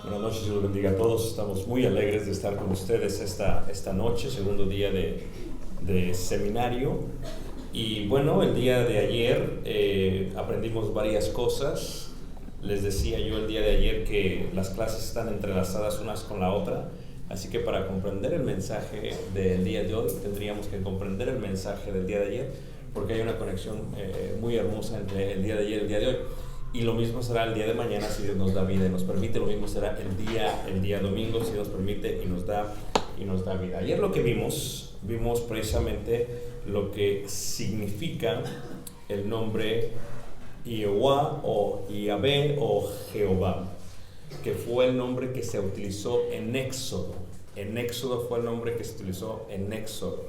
Buenas noches y los bendiga a todos. Estamos muy alegres de estar con ustedes esta noche, segundo día de seminario. Y bueno, el día de ayer aprendimos varias cosas. Les decía yo el día de ayer que las clases están entrelazadas unas con la otra. Así que para comprender el mensaje del día de hoy, tendríamos que comprender el mensaje del día de ayer, porque hay una conexión muy hermosa entre el día de ayer y el día de hoy. Y lo mismo será el día de mañana si Dios nos da vida y nos permite. Lo mismo será el día domingo si Dios permite y nos da vida. Ayer lo que vimos precisamente lo que significa el nombre Jehová o Yahvé o Jehová, que fue el nombre que se utilizó en Éxodo. En Éxodo fue el nombre que se utilizó en Éxodo.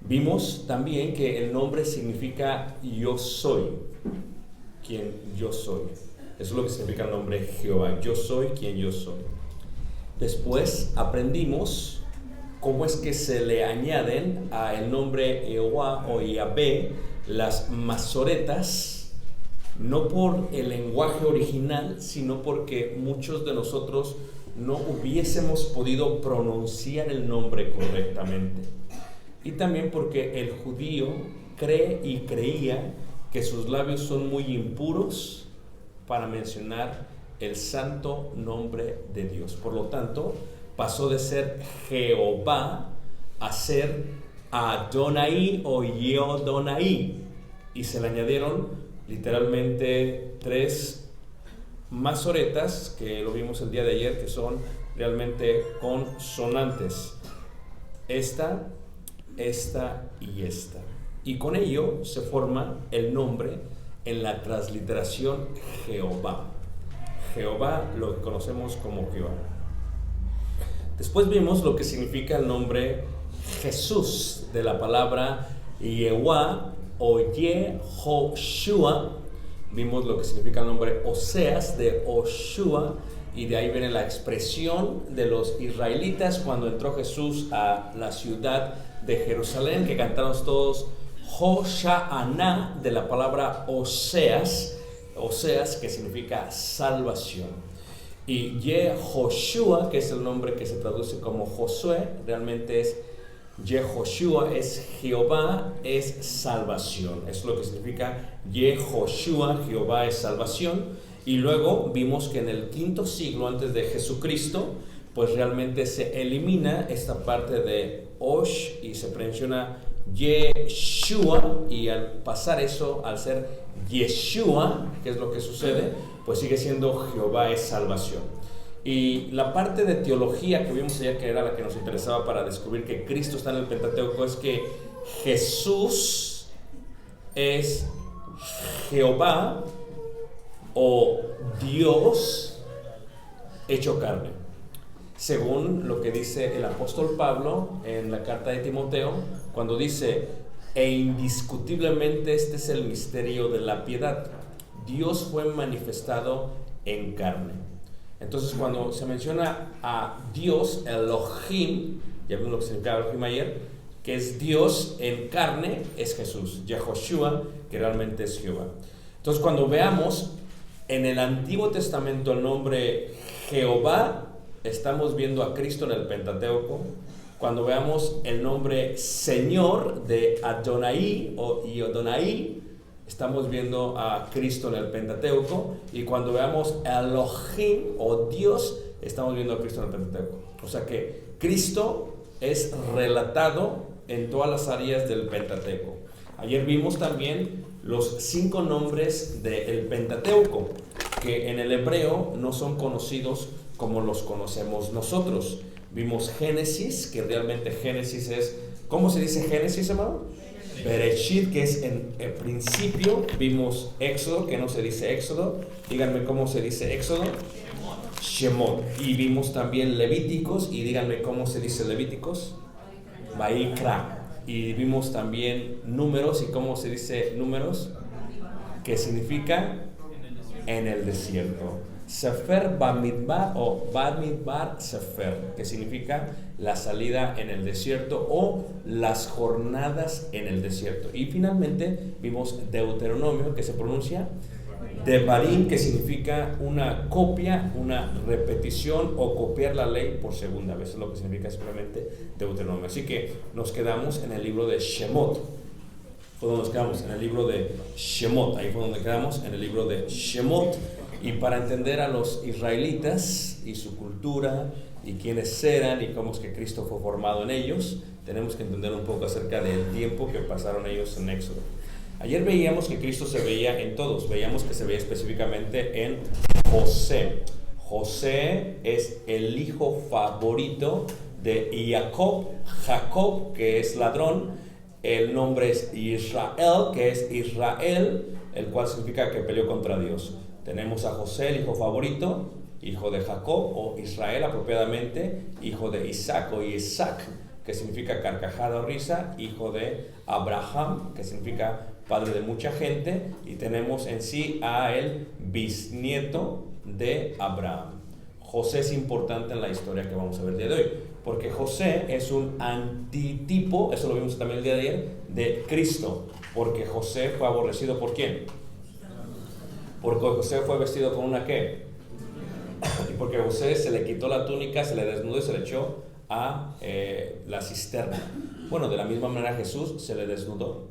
Vimos también que el nombre significa yo soy. Quien yo soy. Eso es lo que significa el nombre Jehová. Yo soy quien yo soy. Después aprendimos cómo es que se le añaden a el nombre Jehová o Yahvé las masoretas, no por el lenguaje original, sino porque muchos de nosotros no hubiésemos podido pronunciar el nombre correctamente. Y también porque el judío cree y creía que sus labios son muy impuros para mencionar el santo nombre de Dios. Por lo tanto, pasó de ser Jehová a ser Adonai o Yodonai, y se le añadieron literalmente 3 masoretas que lo vimos el día de ayer, que son realmente consonantes: esta y esta. Y con ello se forma el nombre en la transliteración Jehová. Jehová, lo que conocemos como Jehová. Después vimos lo que significa el nombre Jesús, de la palabra Yehová o Yehoshua. Vimos lo que significa el nombre Oseas, de Oshua, y de ahí viene la expresión de los israelitas cuando entró Jesús a la ciudad de Jerusalén, que cantaron todos Hosha'ana, de la palabra Oseas, que significa salvación. Y Yehoshua, que es el nombre que se traduce como Josué, realmente es Yehoshua, es Jehová es salvación. Es lo que significa Yehoshua, Jehová es salvación. Y luego vimos que en el quinto siglo antes de Jesucristo, pues realmente se elimina esta parte de Osh y se menciona Yeshua, y al pasar eso, al ser Yeshua, ¿qué es lo que sucede? Pues sigue siendo Jehová es salvación. Y la parte de teología que vimos ayer, que era la que nos interesaba para descubrir que Cristo está en el Pentateuco, es que Jesús es Jehová o Dios hecho carne, según lo que dice el apóstol Pablo en la carta de Timoteo, cuando dice: e indiscutiblemente este es el misterio de la piedad, Dios fue manifestado en carne. Entonces, cuando se menciona a Dios, Elohim, ya vimos lo que significa Elohim ayer, que es Dios en carne, es Jesús, Yehoshua, que realmente es Jehová. Entonces, cuando veamos en el Antiguo Testamento el nombre Jehová, estamos viendo a Cristo en el Pentateuco. Cuando veamos el nombre Señor de Adonai o Yodonai, estamos viendo a Cristo en el Pentateuco. Y cuando veamos Elohim o Dios, estamos viendo a Cristo en el Pentateuco. O sea que Cristo es relatado en todas las áreas del Pentateuco. Ayer vimos también los 5 nombres del Pentateuco, que en el hebreo no son conocidos como los conocemos nosotros. Vimos Génesis, que realmente Génesis es, ¿cómo se dice Génesis, hermano? Bereshit, que es en el principio. Vimos Éxodo, que no se dice Éxodo. Díganme cómo se dice Éxodo. Shemot. Y vimos también Levíticos, y díganme cómo se dice Levíticos. Vaikra. Y vimos también Números, y cómo se dice Números, que significa en el desierto. Sefer Bamidbar o Bamidbar Sefer, que significa la salida en el desierto o las jornadas en el desierto. Y finalmente vimos Deuteronomio, que se pronuncia Devarim, que significa una copia, una repetición o copiar la ley por segunda vez. Es lo que significa simplemente Deuteronomio. Así que nos quedamos en el libro de Shemot. Fue donde nos quedamos, en el libro de Shemot. Ahí fue donde quedamos, en el libro de Shemot. Y para entender a los israelitas y su cultura y quiénes eran y cómo es que Cristo fue formado en ellos, tenemos que entender un poco acerca del tiempo que pasaron ellos en Éxodo. Ayer veíamos que Cristo se veía en todos, veíamos que se veía específicamente en José. José es el hijo favorito de Jacob, que es ladrón. El nombre es Israel, que es Israel, el cual significa que peleó contra Dios. Tenemos a José, el hijo favorito, hijo de Jacob, o Israel apropiadamente, hijo de Isaac o Isaac, que significa carcajada o risa, hijo de Abraham, que significa padre de mucha gente, y tenemos en sí a el bisnieto de Abraham. José es importante en la historia que vamos a ver el día de hoy, porque José es un antitipo, eso lo vimos también el día de ayer, de Cristo, porque José fue aborrecido ¿por quién? Porque José fue vestido con una ¿qué? Y porque José se le quitó la túnica, se le desnudó y se le echó a la cisterna. Bueno, de la misma manera Jesús se le desnudó,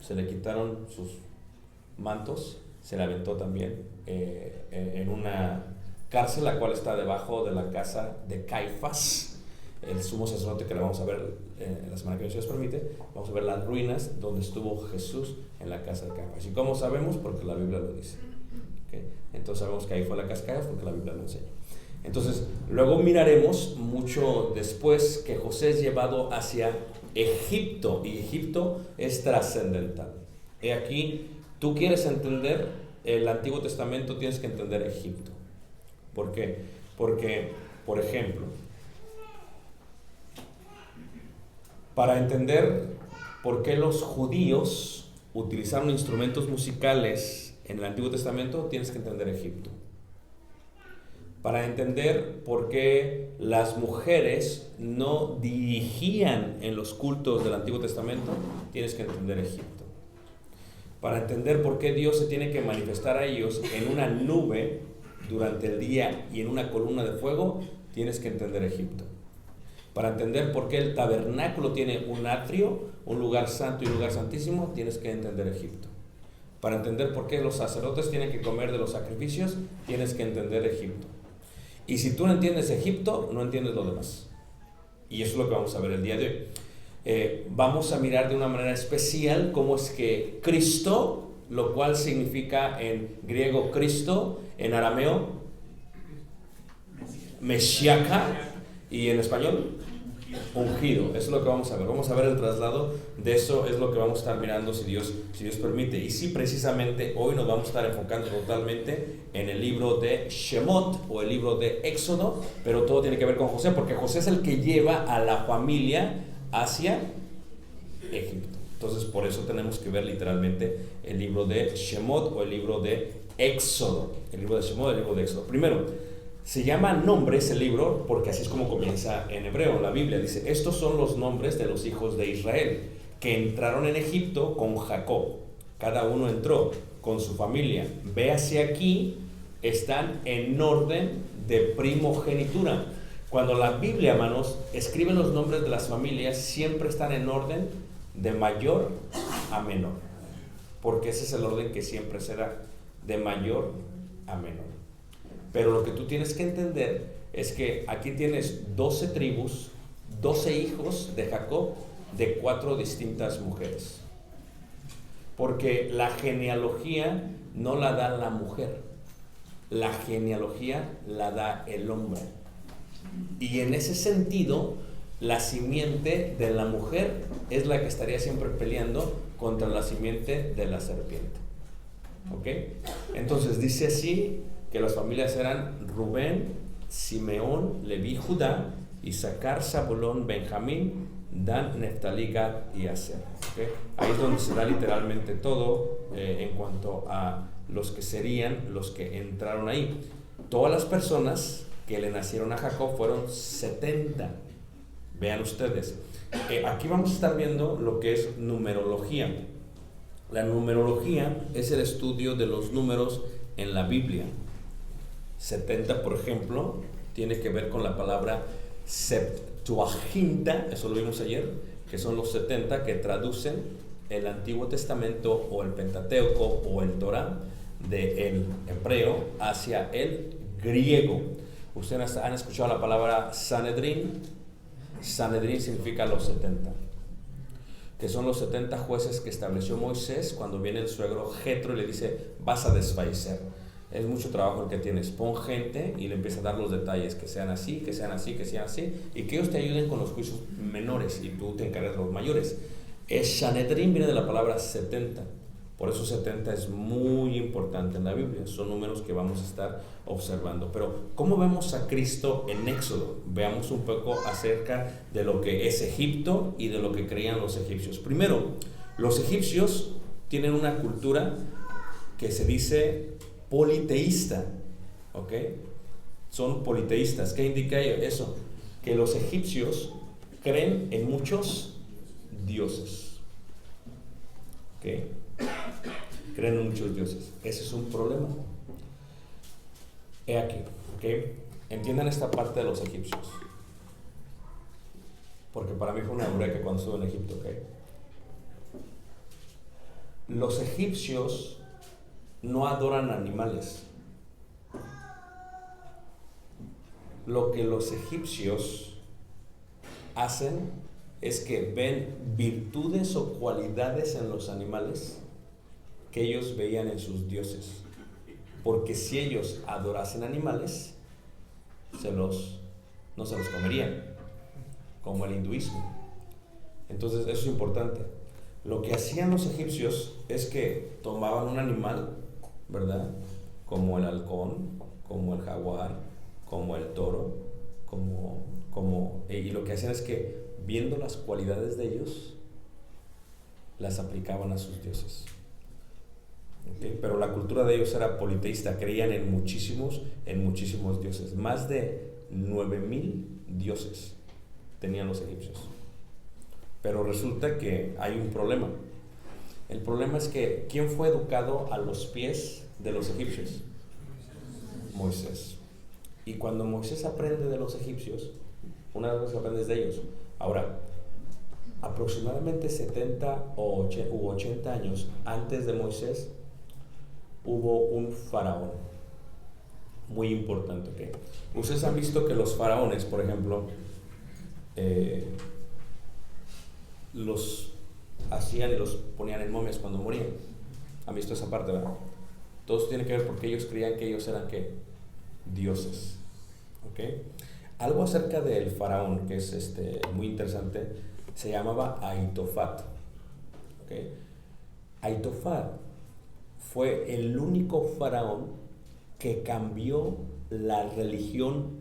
se le quitaron sus mantos, se le aventó también en una cárcel, la cual está debajo de la casa de Caifás, el sumo sacerdote, que la vamos a ver la semana que viene, si Dios permite. Vamos a ver las ruinas donde estuvo Jesús, en la casa de Caifás. ¿Y cómo sabemos? Porque la Biblia lo dice. ¿Okay? Entonces sabemos que ahí fue la casa de Caifás porque la Biblia lo enseña. Entonces, luego miraremos mucho después que José es llevado hacia Egipto, y Egipto es trascendental. He aquí, tú quieres entender el Antiguo Testamento, tienes que entender Egipto. ¿Por qué? Porque, por ejemplo, para entender por qué los judíos utilizaron instrumentos musicales en el Antiguo Testamento, tienes que entender Egipto. Para entender por qué las mujeres no dirigían en los cultos del Antiguo Testamento, tienes que entender Egipto. Para entender por qué Dios se tiene que manifestar a ellos en una nube durante el día y en una columna de fuego, tienes que entender Egipto. Para entender por qué el tabernáculo tiene un atrio, un lugar santo y un lugar santísimo, tienes que entender Egipto. Para entender por qué los sacerdotes tienen que comer de los sacrificios, tienes que entender Egipto. Y si tú no entiendes Egipto, no entiendes lo demás. Y eso es lo que vamos a ver el día de hoy. Vamos a mirar de una manera especial cómo es que Cristo, lo cual significa en griego Cristo, en arameo Meshiach, y en español ungido. Eso es lo que vamos a ver. Vamos a ver el traslado de eso, es lo que vamos a estar mirando si Dios permite. Y sí, precisamente hoy nos vamos a estar enfocando totalmente en el libro de Shemot o el libro de Éxodo, pero todo tiene que ver con José, porque José es el que lleva a la familia hacia Egipto. Entonces, por eso tenemos que ver literalmente el libro de Shemot o el libro de Éxodo. El libro de Shemot, el libro de Éxodo. Primero, se llama nombre ese libro porque así es como comienza en hebreo. La Biblia dice: estos son los nombres de los hijos de Israel que entraron en Egipto con Jacob. Cada uno entró con su familia. Véase aquí, están en orden de primogenitura. Cuando la Biblia, hermanos, escribe los nombres de las familias, siempre están en orden de mayor a menor, porque ese es el orden que siempre será, de mayor a menor. Pero lo que tú tienes que entender es que aquí tienes 12 tribus, 12 hijos de Jacob, de 4 distintas mujeres. Porque la genealogía no la da la mujer, la genealogía la da el hombre. Y en ese sentido, la simiente de la mujer es la que estaría siempre peleando contra la simiente de la serpiente. ¿Ok? Entonces dice así que las familias eran Rubén, Simeón, Leví, Judá, Isaacar, Zabulón, Benjamín, Dan, Neftalí, Gad y Aser. ¿Okay? Ahí es donde se da literalmente todo en cuanto a los que serían los que entraron ahí. Todas las personas que le nacieron a Jacob fueron 70. Vean ustedes. Aquí vamos a estar viendo lo que es numerología. La numerología es el estudio de los números en la Biblia. 70, por ejemplo, tiene que ver con la palabra Septuaginta, eso lo vimos ayer, que son los 70 que traducen el Antiguo Testamento o el Pentateuco o el Torá del hebreo hacia el griego. Ustedes han escuchado la palabra Sanedrín. Sanedrín significa los 70, que son los 70 jueces que estableció Moisés cuando viene el suegro Jetro y le dice: vas a desfallecer. Es mucho trabajo el que tienes. Pon gente y le empieza a dar los detalles, que sean así, que sean así, que sean así, y que ellos te ayuden con los juicios menores y tú te encargas de los mayores. El Sanedrín viene de la palabra 70. Por eso 70 es muy importante en la Biblia. Son números que vamos a estar observando. Pero ¿cómo vemos a Cristo en Éxodo? Veamos un poco acerca de lo que es Egipto y de lo que creían los egipcios. Primero, los egipcios tienen una cultura que se dice politeísta, ¿ok? Son politeístas. ¿Qué indica eso? Que los egipcios creen en muchos dioses, ¿ok? Creen en muchos dioses. Ese es un problema. He aquí, ¿ok? Entiendan esta parte de los egipcios, porque para mí fue una eureka cuando estuve en Egipto, ¿ok? Los egipcios no adoran animales. Lo que los egipcios hacen es que ven virtudes o cualidades en los animales que ellos veían en sus dioses, porque si ellos adorasen animales, no se los comerían, como el hinduismo. Entonces eso es importante. Lo que hacían los egipcios es que tomaban un animal, ¿verdad?, como el halcón, como el jaguar, como el toro, y lo que hacían es que, viendo las cualidades de ellos, las aplicaban a sus dioses. ¿Okay? Pero la cultura de ellos era politeísta, creían en muchísimos dioses. Más de 9,000 dioses tenían los egipcios. Pero resulta que hay un problema. El problema es que ¿quién fue educado a los pies de los egipcios? Moisés. Y cuando Moisés aprende de los egipcios, una de las cosas que aprende es de ellos. Ahora, aproximadamente 70 u 80 años antes de Moisés, hubo un faraón muy importante. ¿Okay? Ustedes han visto que los faraones, por ejemplo, los hacían y los ponían en momias cuando morían. ¿Han visto esa parte, verdad? Todo eso tiene que ver porque ellos creían que ellos eran ¿qué? Dioses. ¿Okay? Algo acerca del faraón que es muy interesante, se llamaba Aitofat. ¿Okay? Aitofat fue el único faraón que cambió la religión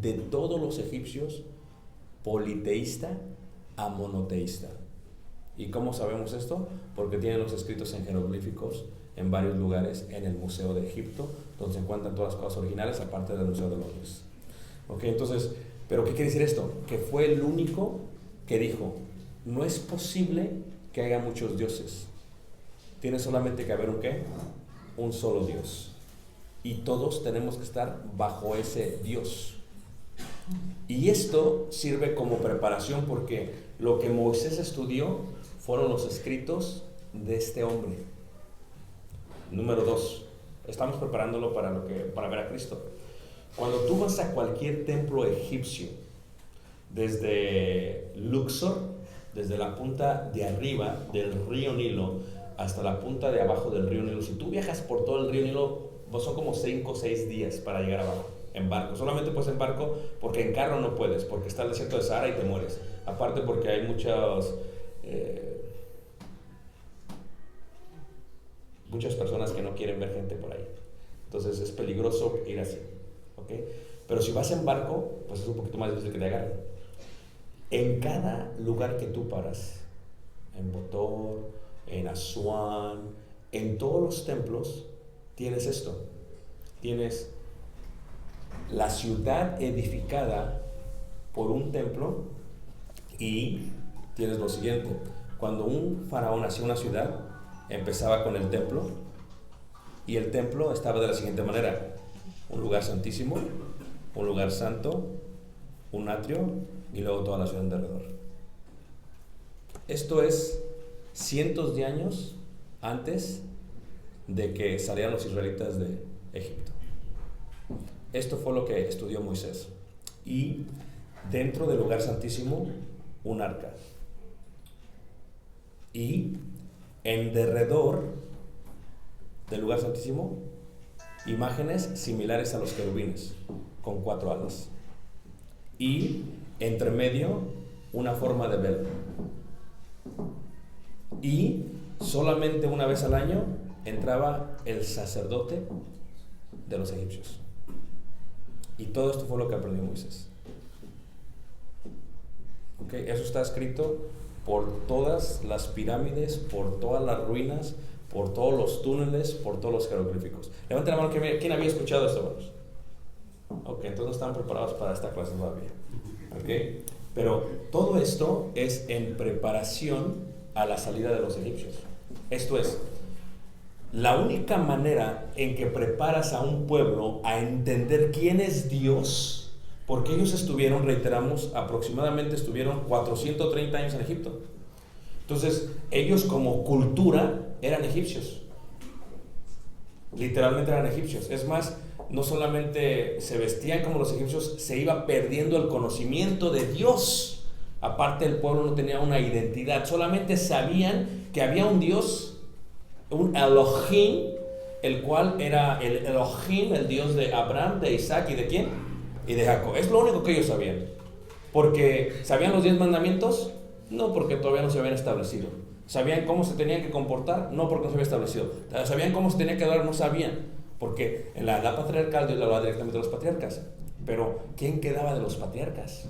de todos los egipcios politeísta a monoteísta. ¿Y cómo sabemos esto? Porque tienen los escritos en jeroglíficos en varios lugares en el Museo de Egipto, donde se encuentran todas las cosas originales, aparte del Museo de Londres. ¿Ok? Entonces, ¿pero qué quiere decir esto? Que fue el único que dijo: no es posible que haya muchos dioses. Tiene solamente que haber ¿un qué? Un solo Dios. Y todos tenemos que estar bajo ese Dios. Y esto sirve como preparación porque lo que Moisés estudió fueron los escritos de este hombre. Número 2, estamos preparándolo para ver a Cristo. Cuando tú vas a cualquier templo egipcio, desde Luxor, desde la punta de arriba del río Nilo hasta la punta de abajo del río Nilo, si tú viajas por todo el río Nilo, pues son como 5 o 6 días para llegar abajo en barco. Solamente puedes en barco porque en carro no puedes, porque está el desierto de Sahara y te mueres. Aparte porque hay muchas personas que no quieren ver gente por ahí. Entonces es peligroso ir así. ¿Okay? Pero si vas en barco, pues es un poquito más difícil que te agarren. En cada lugar que tú paras, en Botor, en Asuán, en todos los templos, tienes esto. Tienes la ciudad edificada por un templo y tienes lo siguiente. Cuando un faraón hacía una ciudad, empezaba con el templo, y el templo estaba de la siguiente manera: un lugar santísimo, un lugar santo, un atrio y luego toda la ciudad alrededor. Esto es cientos de años antes de que salieran los israelitas de Egipto. Esto fue lo que estudió Moisés. Y dentro del lugar santísimo, un arca. Y en derredor del lugar santísimo, imágenes similares a los querubines, con 4 alas. Y entre medio, una forma de velo. Y solamente una vez al año entraba el sacerdote de los egipcios. Y todo esto fue lo que aprendió Moisés. ¿Okay? Eso está escrito por todas las pirámides, por todas las ruinas, por todos los túneles, por todos los jeroglíficos. Levanten la mano, ¿quién había escuchado esto, hermanos? Ok, entonces no están preparados para esta clase todavía. Okay. Pero todo esto es en preparación a la salida de los egipcios. Esto es, la única manera en que preparas a un pueblo a entender quién es Dios, porque ellos estuvieron, reiteramos, aproximadamente estuvieron 430 años en Egipto. Entonces, ellos como cultura eran egipcios. Literalmente eran egipcios. Es más, no solamente se vestían como los egipcios, se iba perdiendo el conocimiento de Dios. Aparte, el pueblo no tenía una identidad, solamente sabían que había un Dios, un Elohim, el cual era el Elohim, el Dios de Abraham, de Isaac y de ¿quién? Y de Jacob. Es lo único que ellos sabían. Porque ¿sabían los 10 mandamientos? No, porque todavía no se habían establecido. ¿Sabían cómo se tenían que comportar? No, porque no se había establecido. ¿Sabían cómo se tenía que adorar? No sabían. Porque en la edad patriarcal Dios le hablaba directamente de los patriarcas. Pero ¿quién quedaba de los patriarcas?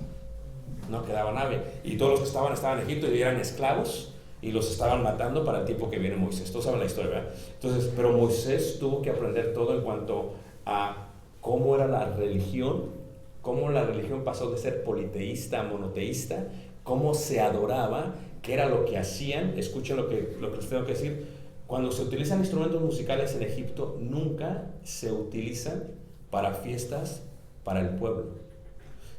No quedaba nadie. Y todos los que estaban en Egipto y eran esclavos y los estaban matando para el tiempo que viene Moisés. Todos saben la historia, ¿verdad? Entonces, pero Moisés tuvo que aprender todo en cuanto a cómo era la religión, cómo la religión pasó de ser politeísta a monoteísta, cómo se adoraba, qué era lo que hacían. Escuchen lo que les tengo que decir. Cuando se utilizan instrumentos musicales en Egipto, nunca se utilizan para fiestas para el pueblo.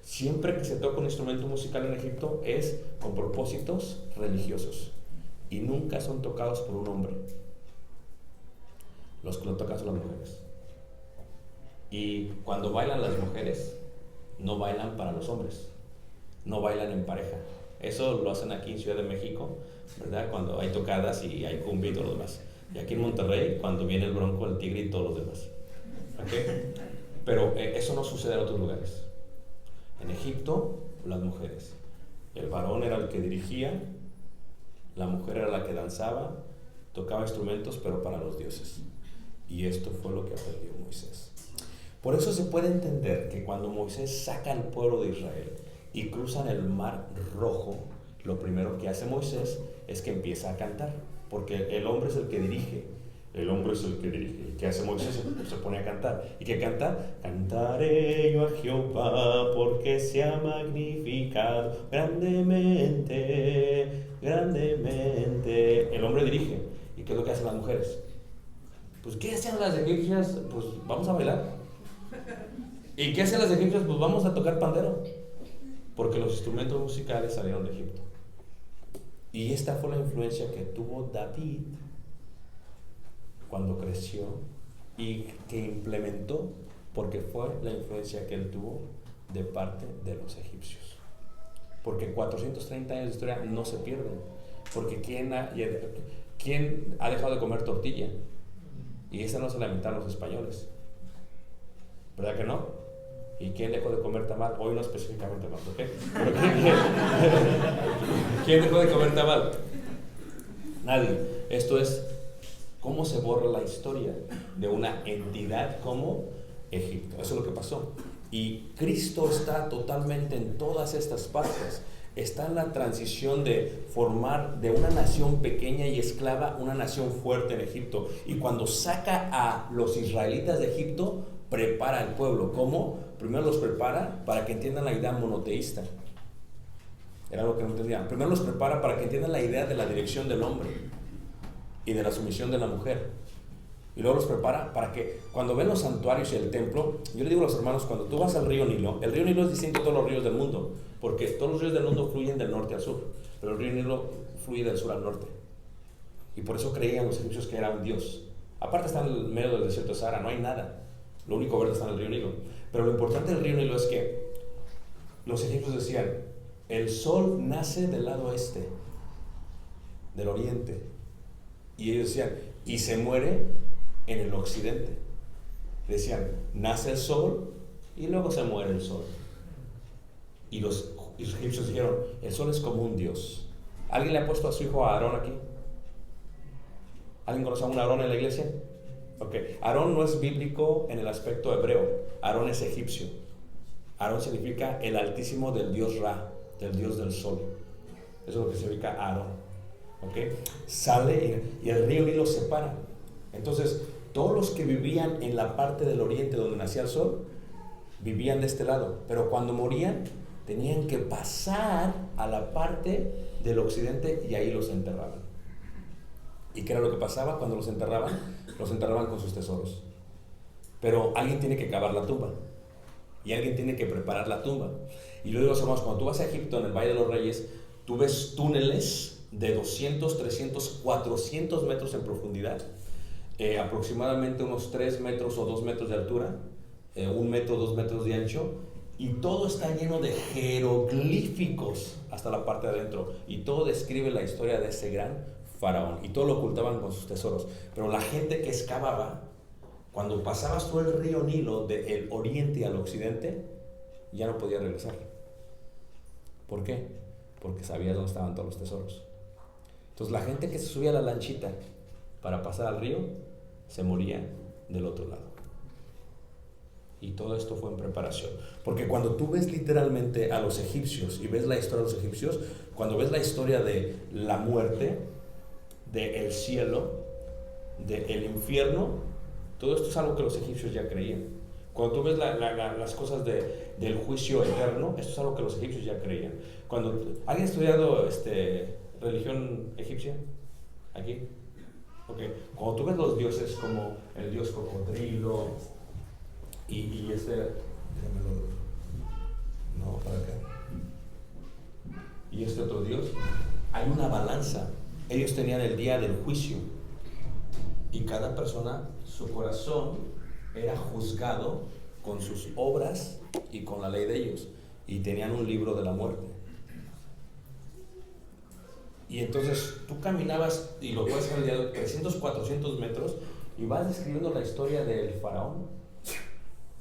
Siempre que se toca un instrumento musical en Egipto es con propósitos religiosos y nunca son tocados por un hombre. Los que lo tocan son las mujeres. Y cuando bailan las mujeres, no bailan para los hombres, no bailan en pareja. Eso lo hacen aquí en Ciudad de México, ¿verdad? Cuando hay tocadas y hay cumbia y todo lo demás. Y aquí en Monterrey, cuando viene el Bronco, el Tigre y todos los demás. ¿Okay? Pero eso no sucede en otros lugares. En Egipto, las mujeres. El varón era el que dirigía, la mujer era la que danzaba, tocaba instrumentos, pero para los dioses. Y esto fue lo que aprendió Moisés. Por eso se puede entender que cuando Moisés saca al pueblo de Israel y cruzan el Mar Rojo, lo primero que hace Moisés es que empieza a cantar, porque el hombre es el que dirige. El hombre es el que dirige. ¿Y qué hace Moisés? Se pone a cantar. ¿Y qué canta? Cantaré yo a Jehová porque se ha magnificado grandemente, grandemente. El hombre dirige. ¿Y qué es lo que hacen las mujeres? Pues ¿qué hacen las egipcias? Pues vamos a bailar. ¿Y qué hacen las egipcias? Pues vamos a tocar pandero. Porque los instrumentos musicales salieron de Egipto. Y esta fue la influencia que tuvo David cuando creció y que implementó, porque fue la influencia que él tuvo de parte de los egipcios. Porque 430 años de historia no se pierden. Porque ¿quién ha dejado de comer tortilla? Y esa no se la inventaron los españoles, ¿verdad que no? ¿Y quién dejó de comer tamal? Hoy no específicamente tamal, ¿ok? Pero ¿quién dejó de comer tamal? Nadie. Esto es cómo se borra la historia de una entidad como Egipto. Eso es lo que pasó. Y Cristo está totalmente en todas estas partes. Está en la transición de formar de una nación pequeña y esclava una nación fuerte en Egipto. Y cuando saca a los israelitas de Egipto, prepara al pueblo. ¿Cómo? Primero los prepara para que entiendan la idea monoteísta. Era lo que no entendían. Primero los prepara para que entiendan la idea de la dirección del hombre. y de la sumisión de la mujer. Y luego los prepara para que cuando ven los santuarios y el templo, yo le digo a los hermanos, cuando tú vas al río Nilo, el río Nilo es distinto a todos los ríos del mundo, porque todos los ríos del mundo fluyen del norte al sur, pero el río Nilo fluye del sur al norte. Y por eso creían los egipcios que era un dios. Aparte está en el medio del desierto de Sahara, no hay nada. Lo único verde está en el río Nilo. Pero lo importante del río Nilo es que los egipcios decían, el sol nace del lado este, del oriente. Y ellos decían, y se muere en el occidente. Decían, nace el sol y luego se muere el sol. Y los egipcios dijeron, el sol es como un dios. ¿Alguien le ha puesto a su hijo a Aarón aquí? ¿Alguien conoce a un Aarón en la iglesia? Ok, Aarón no es bíblico en el aspecto hebreo. Aarón es egipcio. Aarón significa el altísimo del dios Ra, del dios del sol. Eso es lo que significa Aarón. Ok, sale y el río Nilo se separa. Entonces, todos los que vivían en la parte del oriente donde nacía el sol, vivían de este lado. Pero cuando morían, tenían que pasar a la parte del occidente y ahí los enterraban. ¿Y qué era lo que pasaba cuando los enterraban? Los enterraban con sus tesoros. Pero alguien tiene que cavar la tumba. Y alguien tiene que preparar la tumba. Y luego, hermanos, cuando tú vas a Egipto, en el Valle de los Reyes, tú ves túneles de 200, 300, 400 metros en profundidad. Aproximadamente unos 3 metros o 2 metros de altura, 1 metro, 2 metros de ancho, y todo está lleno de jeroglíficos hasta la parte de adentro, y todo describe la historia de ese gran faraón, y todo lo ocultaban con sus tesoros. Pero la gente que excavaba, cuando pasabas todo el río Nilo del oriente al occidente, ya no podía regresar. ¿Por qué? Porque sabía dónde estaban todos los tesoros. Entonces la gente que se subía a la lanchita para pasar al río, se moría del otro lado. Y todo esto fue en preparación. Porque cuando tú ves literalmente a los egipcios y ves la historia de los egipcios, cuando ves la historia de la muerte, del cielo, del infierno, todo esto es algo que los egipcios ya creían. Cuando tú ves las cosas del juicio eterno, esto es algo que los egipcios ya creían. ¿Alguien ha estudiado religión egipcia? ¿Aquí? Okay. Cuando tú ves los dioses como el dios cocodrilo y no, para acá, y este otro dios, hay una balanza. Ellos tenían el día del juicio y cada persona, su corazón era juzgado con sus obras y con la ley de ellos, y tenían un libro de la muerte. Y entonces tú caminabas, y lo puedes ver el día de 300, 400 metros, y vas describiendo la historia del faraón,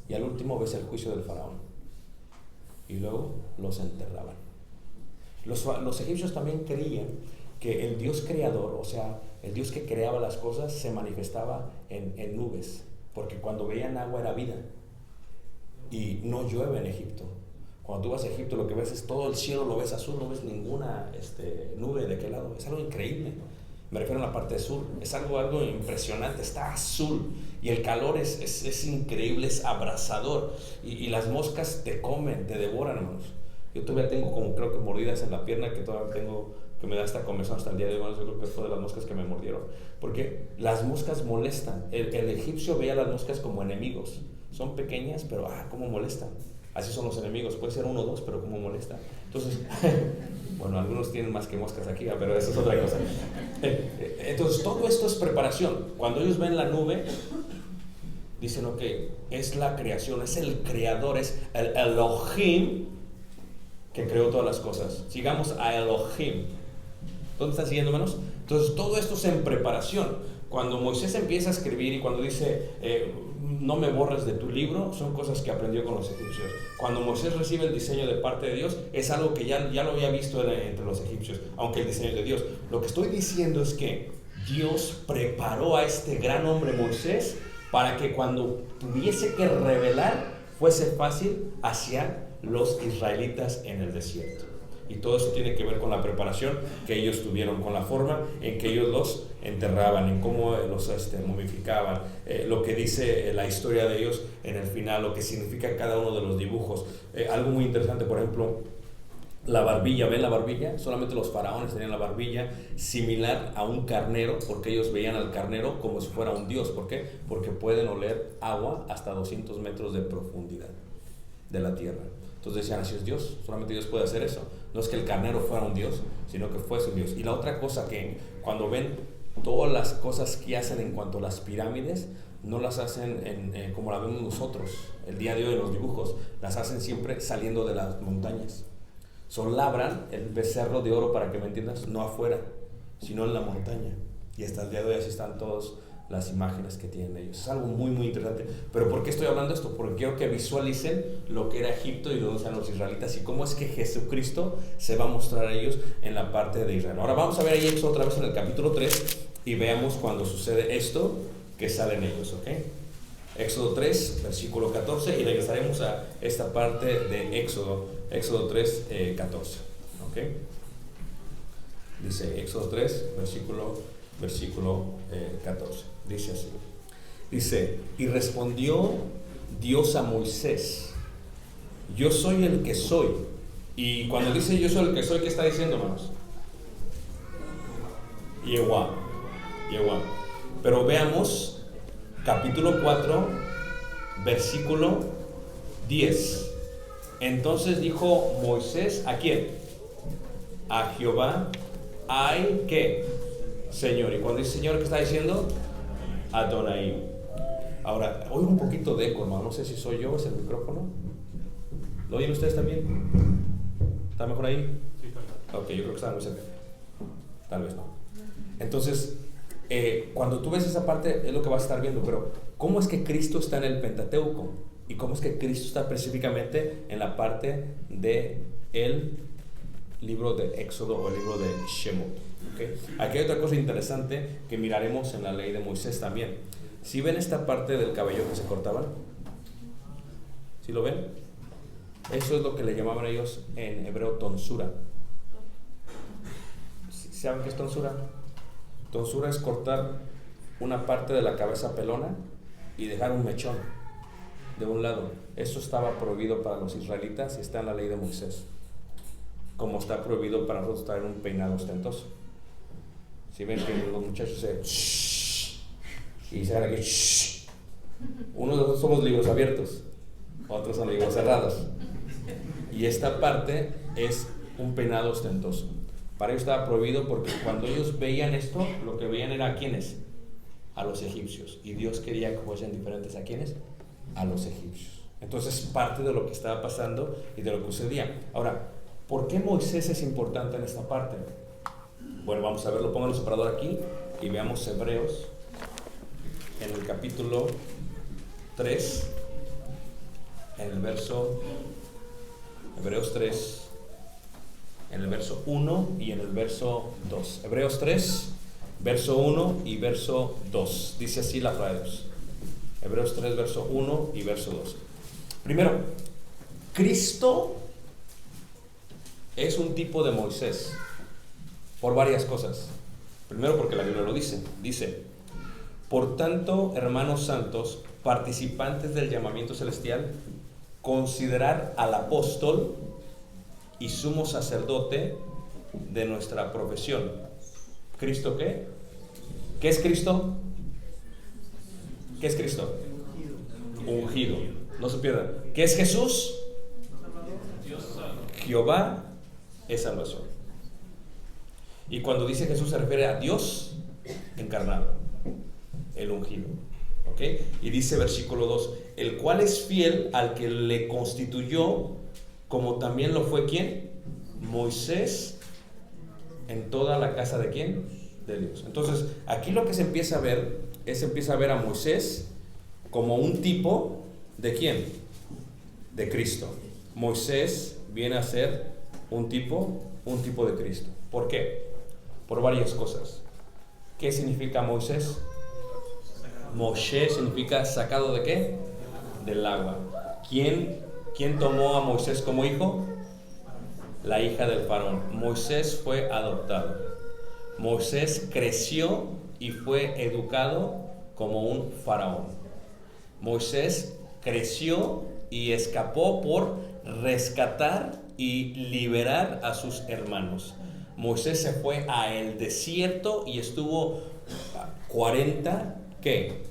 y al último ves el juicio del faraón, y luego los enterraban. Los egipcios también creían que el Dios creador, o sea, el Dios que creaba las cosas, se manifestaba en nubes, porque cuando veían agua era vida, y no llueve en Egipto. Cuando tú vas a Egipto, lo que ves es todo el cielo, lo ves azul, no ves ninguna nube de qué lado. Es algo increíble. Me refiero a la parte sur. Es algo impresionante. Está azul y el calor es increíble, es abrasador. Y las moscas te comen, te devoran, hermanos. Yo todavía tengo como creo que mordidas en la pierna que todavía tengo, que me da esta comezón hasta el día de hoy, hermanos. Yo creo que fue de las moscas que me mordieron. Porque las moscas molestan. El egipcio veía a las moscas como enemigos. Son pequeñas, pero cómo molestan. Así son los enemigos, puede ser 1 o 2, pero como molesta. Entonces, bueno, algunos tienen más que moscas aquí, pero eso es otra cosa. Entonces, todo esto es preparación. Cuando ellos ven la nube, dicen, ok, es la creación, es el creador, es el Elohim que creó todas las cosas. Sigamos a Elohim. ¿Dónde están siguiendo, hermanos? Entonces, todo esto es en preparación. Cuando Moisés empieza a escribir y cuando dice, no me borres de tu libro, son cosas que aprendió con los egipcios. Cuando Moisés recibe el diseño de parte de Dios, es algo que ya lo había visto entre los egipcios, aunque el diseño es de Dios. Lo que estoy diciendo es que Dios preparó a este gran hombre Moisés para que cuando tuviese que revelar, fuese fácil hacia los israelitas en el desierto. Y todo eso tiene que ver con la preparación que ellos tuvieron, con la forma en que ellos los enterraban, en cómo los momificaban, lo que dice la historia de ellos en el final, lo que significa cada uno de los dibujos. Algo muy interesante, por ejemplo, la barbilla, ¿ven la barbilla? Solamente los faraones tenían la barbilla similar a un carnero, porque ellos veían al carnero como si fuera un dios. ¿Por qué? Porque pueden oler agua hasta 200 metros de profundidad de la tierra. Entonces decían, así es Dios, solamente Dios puede hacer eso. No es que el carnero fuera un dios, sino que fuese un dios. Y la otra cosa, que cuando ven todas las cosas que hacen en cuanto a las pirámides, no las hacen como la vemos nosotros el día de hoy en los dibujos, las hacen siempre saliendo de las montañas. Labran el becerro de oro, para que me entiendas, no afuera, sino en la montaña. Y hasta el día de hoy así están todas las imágenes que tienen ellos. Es algo muy, muy interesante. Pero ¿por qué estoy hablando de esto? Porque quiero que visualicen lo que era Egipto y lo que eran los israelitas, y cómo es que Jesucristo se va a mostrar a ellos en la parte de Israel. Ahora vamos a ver ahí Éxodo otra vez en el capítulo 3 y veamos cuando sucede esto que salen ellos, ¿ok? Éxodo 3, versículo 14, y regresaremos a esta parte de Éxodo 3, 14, ¿ok? Dice Éxodo 3, versículo 14, dice así. Dice, y respondió Dios a Moisés, yo soy el que soy. Y cuando dice yo soy el que soy, ¿qué está diciendo, hermanos? Yehová. Pero veamos capítulo 4, versículo 10. Entonces dijo Moisés, ¿a quién? A Jehová, ay, ¿qué? Señor. Y cuando dice Señor, ¿qué está diciendo? Adonai. Ahora, oigo un poquito de eco, hermano. No sé si soy yo, es el micrófono. ¿Lo oyen ustedes también? ¿Está mejor ahí? Sí, está. Ok, yo creo que está muy cerca. Tal vez no. Entonces, cuando tú ves esa parte, es lo que vas a estar viendo. Pero, ¿cómo es que Cristo está en el Pentateuco? ¿Y cómo es que Cristo está específicamente en la parte de el libro de Éxodo o el libro de Shemot? ¿Okay? Aquí hay otra cosa interesante que miraremos en la ley de Moisés también. ¿Sí ven esta parte del cabello que se cortaban? ¿Sí lo ven? Eso es lo que le llamaban ellos en hebreo tonsura. ¿Saben qué es tonsura? Tonsura es cortar una parte de la cabeza pelona y dejar un mechón de un lado. Eso estaba prohibido para los israelitas y está en la ley de Moisés, como está prohibido para nosotros traer un peinado ostentoso. Si ven que los muchachos se shh, y se hagan aquí shh. Unos de nosotros somos libros abiertos, otros son libros cerrados, y esta parte es un peinado ostentoso. Para ellos estaba prohibido, porque cuando ellos veían esto, lo que veían era a ¿quiénes? A los egipcios, y Dios quería que fuesen diferentes. ¿A quiénes? A los egipcios. Entonces, parte de lo que estaba pasando y de lo que sucedía. Ahora, ¿por qué Moisés es importante en esta parte? Bueno, vamos a verlo. Pongan el separador aquí y veamos Hebreos en el capítulo 3, en el verso, Hebreos 3, en el verso 1 y en el verso 2. Hebreos 3, verso 1 y verso 2. Dice así la palabra de Dios. Hebreos 3, verso 1 y verso 2. Primero, Cristo es un tipo de Moisés por varias cosas. Primero, porque la Biblia lo dice. Dice, por tanto, hermanos santos, participantes del llamamiento celestial, considerar al apóstol y sumo sacerdote de nuestra profesión. ¿Cristo qué? ¿Qué es Cristo? ¿Qué es Cristo? Ungido. No se pierdan. ¿Qué es Jesús? Jehová es salvación. Y cuando dice Jesús se refiere a Dios encarnado, el ungido. ¿Ok? Y dice versículo 2, el cual es fiel al que le constituyó, como también lo fue ¿quién? Moisés en toda la casa de ¿quién? De Dios. Entonces, aquí lo que se empieza a ver a Moisés como un tipo ¿de quién? De Cristo. Moisés viene a ser un tipo de Cristo. ¿Por qué? Por varias cosas. ¿Qué significa Moisés? Moshe significa sacado ¿de qué? Del agua. ¿Quién tomó a Moisés como hijo? La hija del faraón. Moisés fue adoptado. Moisés creció y fue educado como un faraón. Moisés creció y escapó por rescatar y liberar a sus hermanos. Moisés se fue a el desierto y estuvo 40, ¿qué?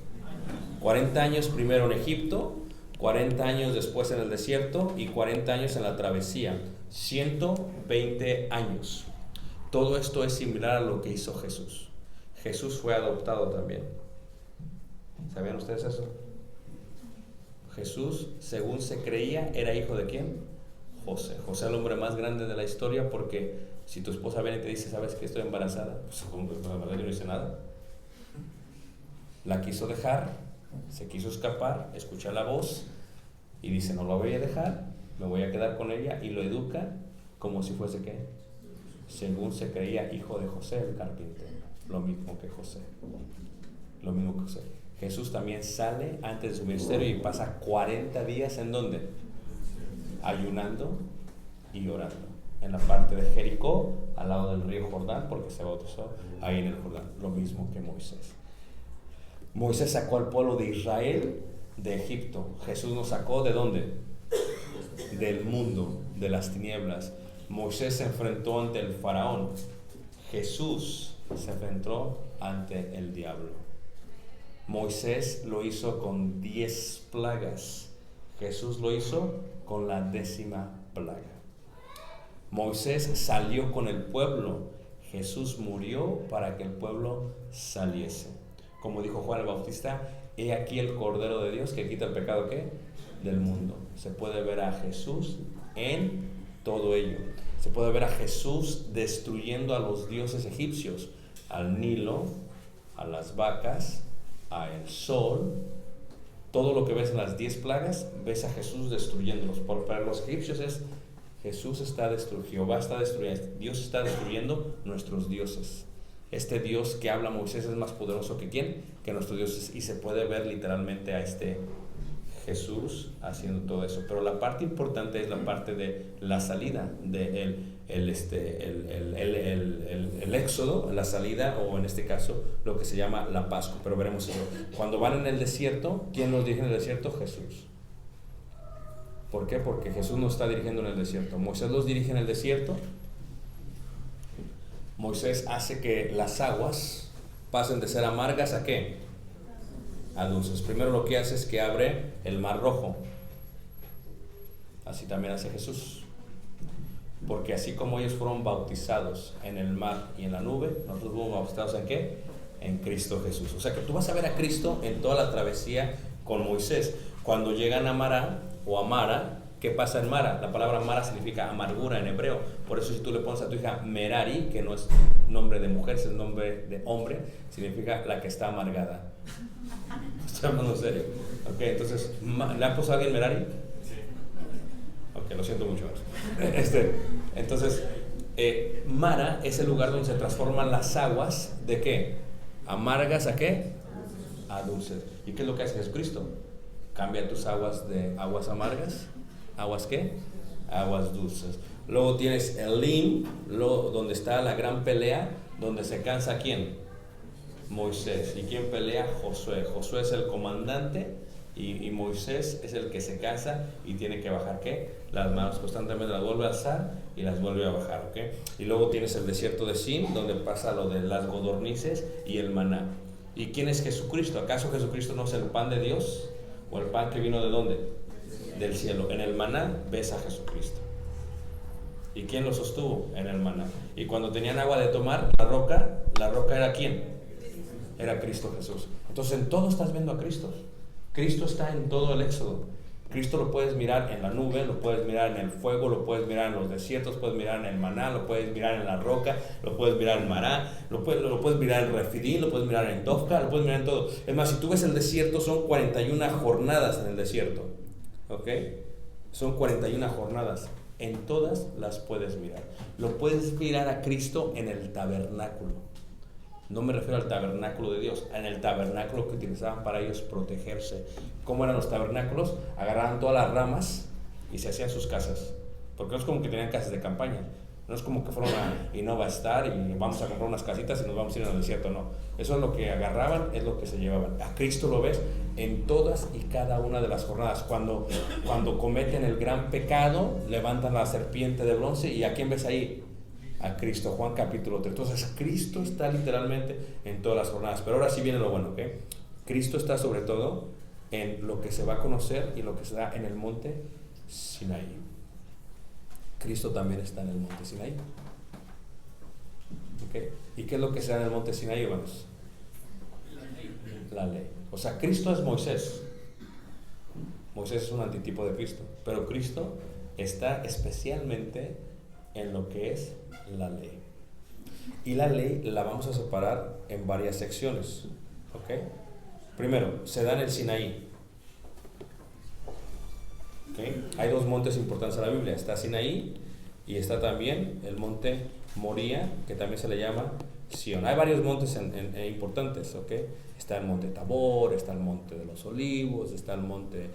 40 años primero en Egipto, 40 años después en el desierto y 40 años en la travesía. 120 años. Todo esto es similar a lo que hizo Jesús. Jesús fue adoptado también. ¿Sabían ustedes eso? Jesús, según se creía, era hijo de ¿quién? José. José, el hombre más grande de la historia, porque si tu esposa viene y te dice, ¿sabes que estoy embarazada? Pues la verdad yo no hice nada. La quiso dejar, se quiso escapar, escucha la voz y dice, no la voy a dejar, me voy a quedar con ella, y lo educa como si fuese ¿qué? Según se creía hijo de José el carpintero. Lo mismo que José. Lo mismo que José. Jesús también sale antes de su ministerio y pasa 40 días ¿en dónde? Ayunando y orando. En la parte de Jericó, al lado del río Jordán, porque se bautizó ahí en el Jordán. Lo mismo que Moisés. Moisés sacó al pueblo de Israel de Egipto. Jesús nos sacó ¿de dónde? Del mundo, de las tinieblas. Moisés se enfrentó ante el faraón. Jesús se enfrentó ante el diablo. Moisés lo hizo con 10 plagas. Jesús lo hizo con la 10ª plaga. Moisés salió con el pueblo. Jesús murió para que el pueblo saliese. Como dijo Juan el Bautista, he aquí el Cordero de Dios que quita el pecado ¿qué? Del mundo. Se puede ver a Jesús en todo ello. Se puede ver a Jesús destruyendo a los dioses egipcios, al Nilo, a las vacas, al sol. Todo lo que ves en las 10 plagas, ves a Jesús destruyéndolos. Para los egipcios es Jesús está destruyendo, Jehová está destruyendo, Dios está destruyendo nuestros dioses. Este Dios que habla Moisés es más poderoso que ¿quién? Que nuestros dioses. Y se puede ver literalmente a este Jesús haciendo todo eso. Pero la parte importante es la parte de la salida, de el éxodo, la salida, o en este caso lo que se llama la Pascua. Pero veremos eso. Cuando van en el desierto, ¿quién nos dirige en el desierto? Jesús. ¿Por qué? Porque Jesús nos está dirigiendo en el desierto. Moisés los dirige en el desierto. Moisés hace que las aguas pasen de ser amargas ¿a qué? A dulces. Primero lo que hace es que abre el mar rojo. Así también hace Jesús. Porque así como ellos fueron bautizados en el mar y en la nube, nosotros fuimos bautizados ¿en qué? En Cristo Jesús. O sea que tú vas a ver a Cristo en toda la travesía con Moisés. Cuando llegan a Mará o a Mara, ¿qué pasa en Mara? La palabra Mara significa amargura en hebreo. Por eso si tú le pones a tu hija Merari, que no es nombre de mujer, es el nombre de hombre, significa la que está amargada. Estoy hablando en serio. Ok, entonces, ¿le ha puesto a alguien Merari? Sí. Ok, lo siento mucho. Entonces, Mara es el lugar donde se transforman las aguas ¿de qué? Amargas ¿a qué? A dulces. ¿Y qué es lo que hace Jesucristo? Cambia tus aguas de aguas amargas. ¿Aguas qué? Aguas dulces. Luego tienes Elim, donde está la gran pelea, donde se cansa ¿quién? Moisés. ¿Y quién pelea? Josué. Josué es el comandante y Moisés es el que se cansa y tiene que bajar ¿qué? Las manos constantemente, las vuelve a alzar y las vuelve a bajar, ¿ok? Y luego tienes el desierto de Sin, donde pasa lo de las codornices y el maná. ¿Y quién es Jesucristo? ¿Acaso Jesucristo no es el pan de Dios? ¿O el pan que vino de dónde? Del cielo. En el maná ves a Jesucristo. ¿Y quién lo sostuvo? En el maná. Y cuando tenían agua de tomar, la roca era ¿quién? Era Cristo Jesús. Entonces en todo estás viendo a Cristo. Cristo está en todo el éxodo. Cristo lo puedes mirar en la nube, lo puedes mirar en el fuego, lo puedes mirar en los desiertos, lo puedes mirar en el maná, lo puedes mirar en la roca, lo puedes mirar en Mará, lo puedes mirar en Refidín, lo puedes mirar en Dofka, lo puedes mirar en todo. Es más, si tú ves el desierto, son 41 jornadas en el desierto. ¿Ok? Son 41 jornadas. En todas las puedes mirar. Lo puedes mirar a Cristo en el tabernáculo. No me refiero al tabernáculo de Dios, en el tabernáculo que utilizaban para ellos protegerse. ¿Cómo eran los tabernáculos? Agarraban todas las ramas y se hacían sus casas. Porque no es como que tenían casas de campaña. No es como que fuera y no va a estar y vamos a comprar unas casitas y nos vamos a ir al desierto, no. Eso es lo que agarraban, es lo que se llevaban. A Cristo lo ves en todas y cada una de las jornadas. Cuando cometen el gran pecado, levantan la serpiente de bronce, ¿y a quién ves ahí? A Cristo. Juan capítulo 3. Entonces Cristo está literalmente en todas las jornadas. Pero ahora sí viene lo bueno, ¿ok? Cristo está sobre todo en lo que se va a conocer y lo que se da en el monte Sinaí. Cristo también está en el monte Sinaí. ¿Okay? ¿Y qué es lo que se da en el monte Sinaí, hermanos? La ley. O sea, Cristo es Moisés. Moisés es un antitipo de Cristo, pero Cristo está especialmente en lo que es la ley. Y la ley la vamos a separar en varias secciones. ¿Ok? Primero, se da en el Sinaí. ¿Okay? Hay dos montes importantes en la Biblia. Está Sinaí y está también el monte Moría, que también se le llama Sión. Hay varios montes importantes. ¿Okay? Está el monte Tabor, está el monte de los Olivos, está el monte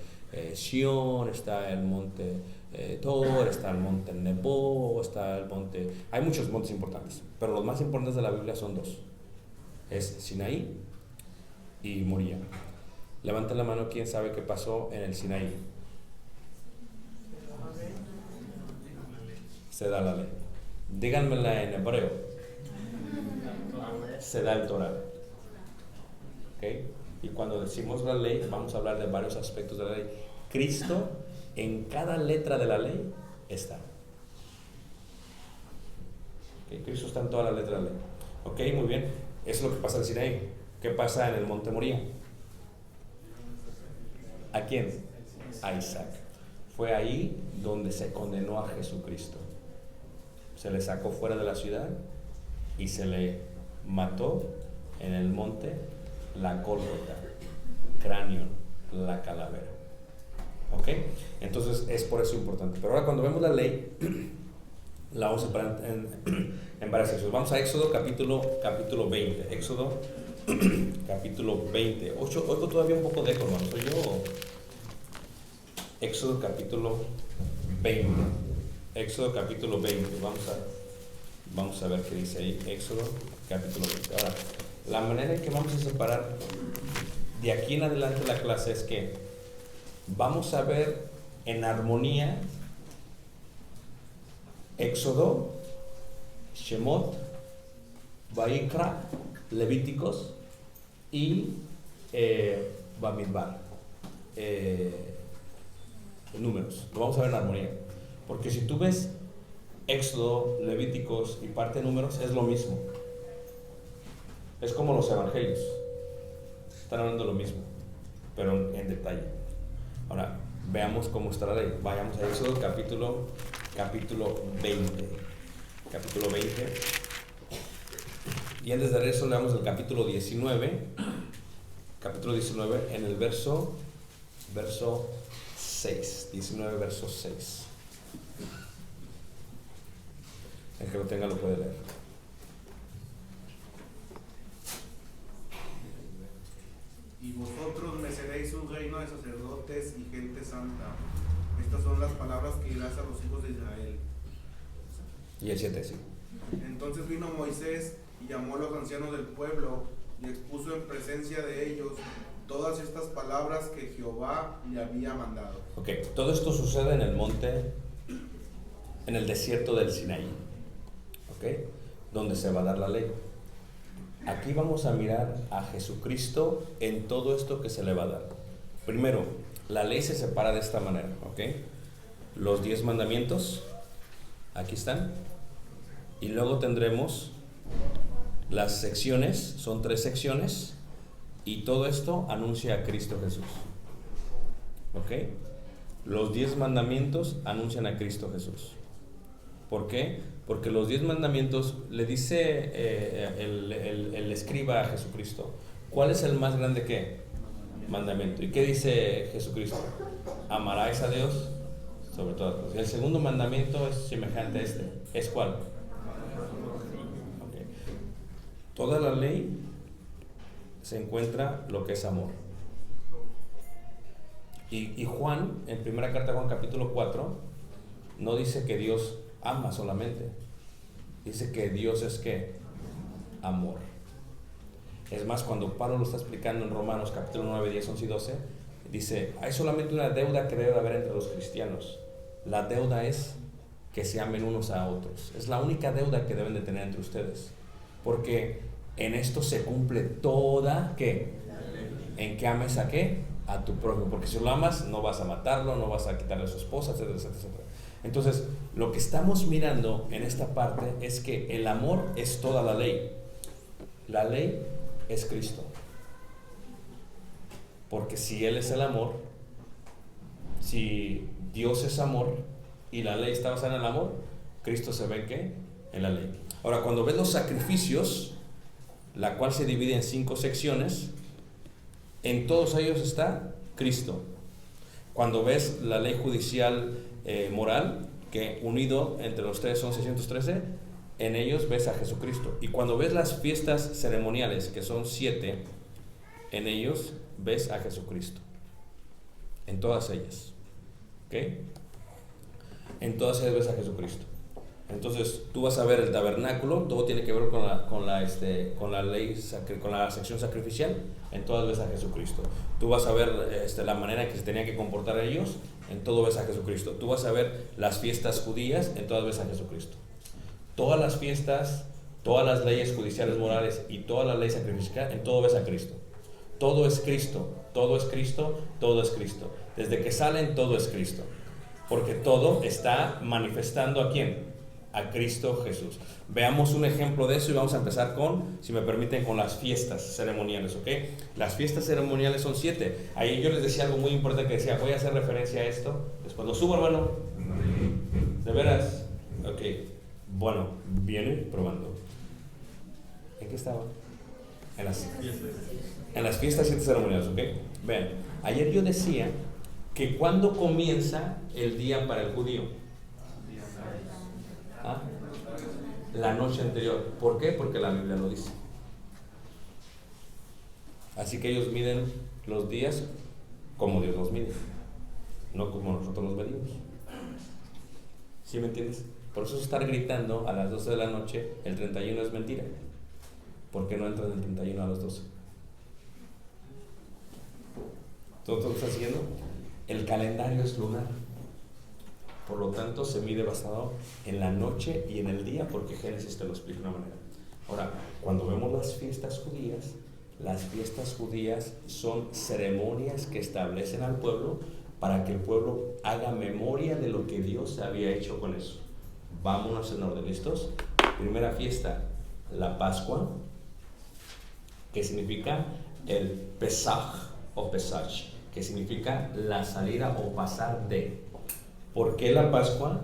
Sión, está el monte Tor, está el monte Nebo, está el monte... Hay muchos montes importantes, pero los más importantes de la Biblia son dos. Es Sinaí y Moría. Levanten la mano, ¿quién sabe qué pasó en el Sinaí? Se da la ley. Díganmela en hebreo. Se da el Torah. ¿Okay? Y cuando decimos la ley, vamos a hablar de varios aspectos de la ley. Cristo en cada letra de la ley está. ¿Okay? Cristo está en toda la letra de la ley. Ok, muy bien. Eso es lo que pasa en Sinaí. ¿Qué pasa en el monte Moría? ¿A quién? A Isaac. Fue ahí donde se condenó a Jesucristo. Se le sacó fuera de la ciudad y se le mató en el monte la Gólgota, cráneo, la calavera. ¿Ok? Entonces es por eso importante. Pero ahora cuando vemos la ley, la vamos a separar en varias secciones. Vamos a Éxodo capítulo 20. Éxodo capítulo 20. Oigo todavía un poco de eco, hermano. ¿Soy yo? Éxodo capítulo 20. Éxodo capítulo 20. Vamos a ver qué dice ahí. Éxodo capítulo 20. Ahora, la manera en que vamos a separar de aquí en adelante la clase es que vamos a ver en armonía Éxodo, Shemot, Vaikra, Levíticos y Bamidbar, Números. Lo vamos a ver en armonía, porque si tú ves Éxodo, Levíticos y parte de Números, es lo mismo. Es como los evangelios, están hablando lo mismo, pero en detalle. Ahora, veamos cómo está la ley. Vayamos a Éxodo capítulo 20. Capítulo 20. Y antes de eso leamos el capítulo 19. Capítulo 19 en el verso 6. 19 verso 6. El que lo tenga lo puede leer. Y vosotros me seréis un reino de sacerdotes y gente santa. Estas son las palabras que dirás a los hijos de Israel. Y el 7, sí. Entonces vino Moisés y llamó a los ancianos del pueblo y expuso en presencia de ellos todas estas palabras que Jehová le había mandado. Ok, todo esto sucede en el monte, en el desierto del Sinaí, ok, donde se va a dar la ley. Aquí vamos a mirar a Jesucristo en todo esto que se le va a dar. Primero, la ley se separa de esta manera, ok. Los 10 mandamientos, aquí están. Y luego tendremos las secciones, son 3 secciones, y todo esto anuncia a Cristo Jesús. ¿Ok? Los 10 mandamientos anuncian a Cristo Jesús. ¿Por qué? Porque los 10 mandamientos le dice el escriba a Jesucristo, ¿cuál es el más grande qué? Mandamiento. ¿Y qué dice Jesucristo? Amarás a Dios sobre todas las cosas. Y el segundo mandamiento es semejante a este. ¿Es cuál? Okay. Toda la ley se encuentra lo que es amor. Y Juan, en primera carta de Juan capítulo 4, no dice que Dios ama solamente, Dice que Dios es ¿qué? Amor. Es más, cuando Pablo lo está explicando en Romanos capítulo 9, 10, 11 y 12, dice, hay solamente una deuda que debe haber entre los cristianos. La deuda es que se amen unos a otros. Es la única deuda que deben de tener entre ustedes. Porque en esto se cumple toda, ¿qué? En que ames a ¿qué? A tu prójimo. Porque si lo amas, no vas a matarlo, no vas a quitarle a su esposa, etcétera, etcétera, etcétera. Entonces, lo que estamos mirando en esta parte es que el amor es toda la ley. La ley es Cristo. Porque si Él es el amor, si Dios es amor y la ley está basada en el amor, Cristo se ve ¿qué? En la ley. Ahora, cuando ves los sacrificios, la cual se divide en 5 secciones, en todos ellos está Cristo. Cuando ves la ley judicial moral, que unido entre los tres son 613, en ellos ves a Jesucristo. Y cuando ves las fiestas ceremoniales, que son 7, en ellos ves a Jesucristo. En todas ellas. ¿Ok? En todas ellas ves a Jesucristo. Entonces tú vas a ver el tabernáculo, todo tiene que ver con la ley, con la sección sacrificial, en todas ves a Jesucristo. Tú vas a ver la manera en que se tenían que comportar ellos, en todo ves a Jesucristo. Tú vas a ver las fiestas judías, en todas ves a Jesucristo. Todas las fiestas, todas las leyes judiciales morales y toda la ley sacrificial, en todo ves a Cristo. Todo es Cristo, todo es Cristo, todo es Cristo. Desde que salen, todo es Cristo. Porque todo está manifestando ¿a quién? A Cristo Jesús. Veamos un ejemplo de eso y vamos a empezar con, si me permiten, con las fiestas ceremoniales, ¿ok? Las fiestas ceremoniales son 7. Ahí yo les decía algo muy importante que decía, voy a hacer referencia a esto. Después lo subo, hermano. ¿De veras? Ok. Bueno, viene probando. ¿En qué estaba? En las fiestas 7 ceremoniales, ¿ok? Vean, ayer yo decía que cuando comienza el día para el judío. ¿Ah? La noche anterior. ¿Por qué? Porque la Biblia lo dice. Así que ellos miden los días como Dios los mide, no como nosotros los medimos. ¿Sí me entiendes? Por eso estar gritando a las 12 de la noche el 31 es mentira. ¿Por qué no entran el 31 a las 12? ¿Todo está siguiendo? El calendario es lunar. Por lo tanto, se mide basado en la noche y en el día, porque Génesis te lo explica de una manera. Ahora, cuando vemos las fiestas judías son ceremonias que establecen al pueblo para que el pueblo haga memoria de lo que Dios había hecho con eso. Vámonos en orden, ¿listos? Primera fiesta, la Pascua, que significa el Pesaj o Pesach, que significa la salida o pasar de. ¿Por qué la Pascua?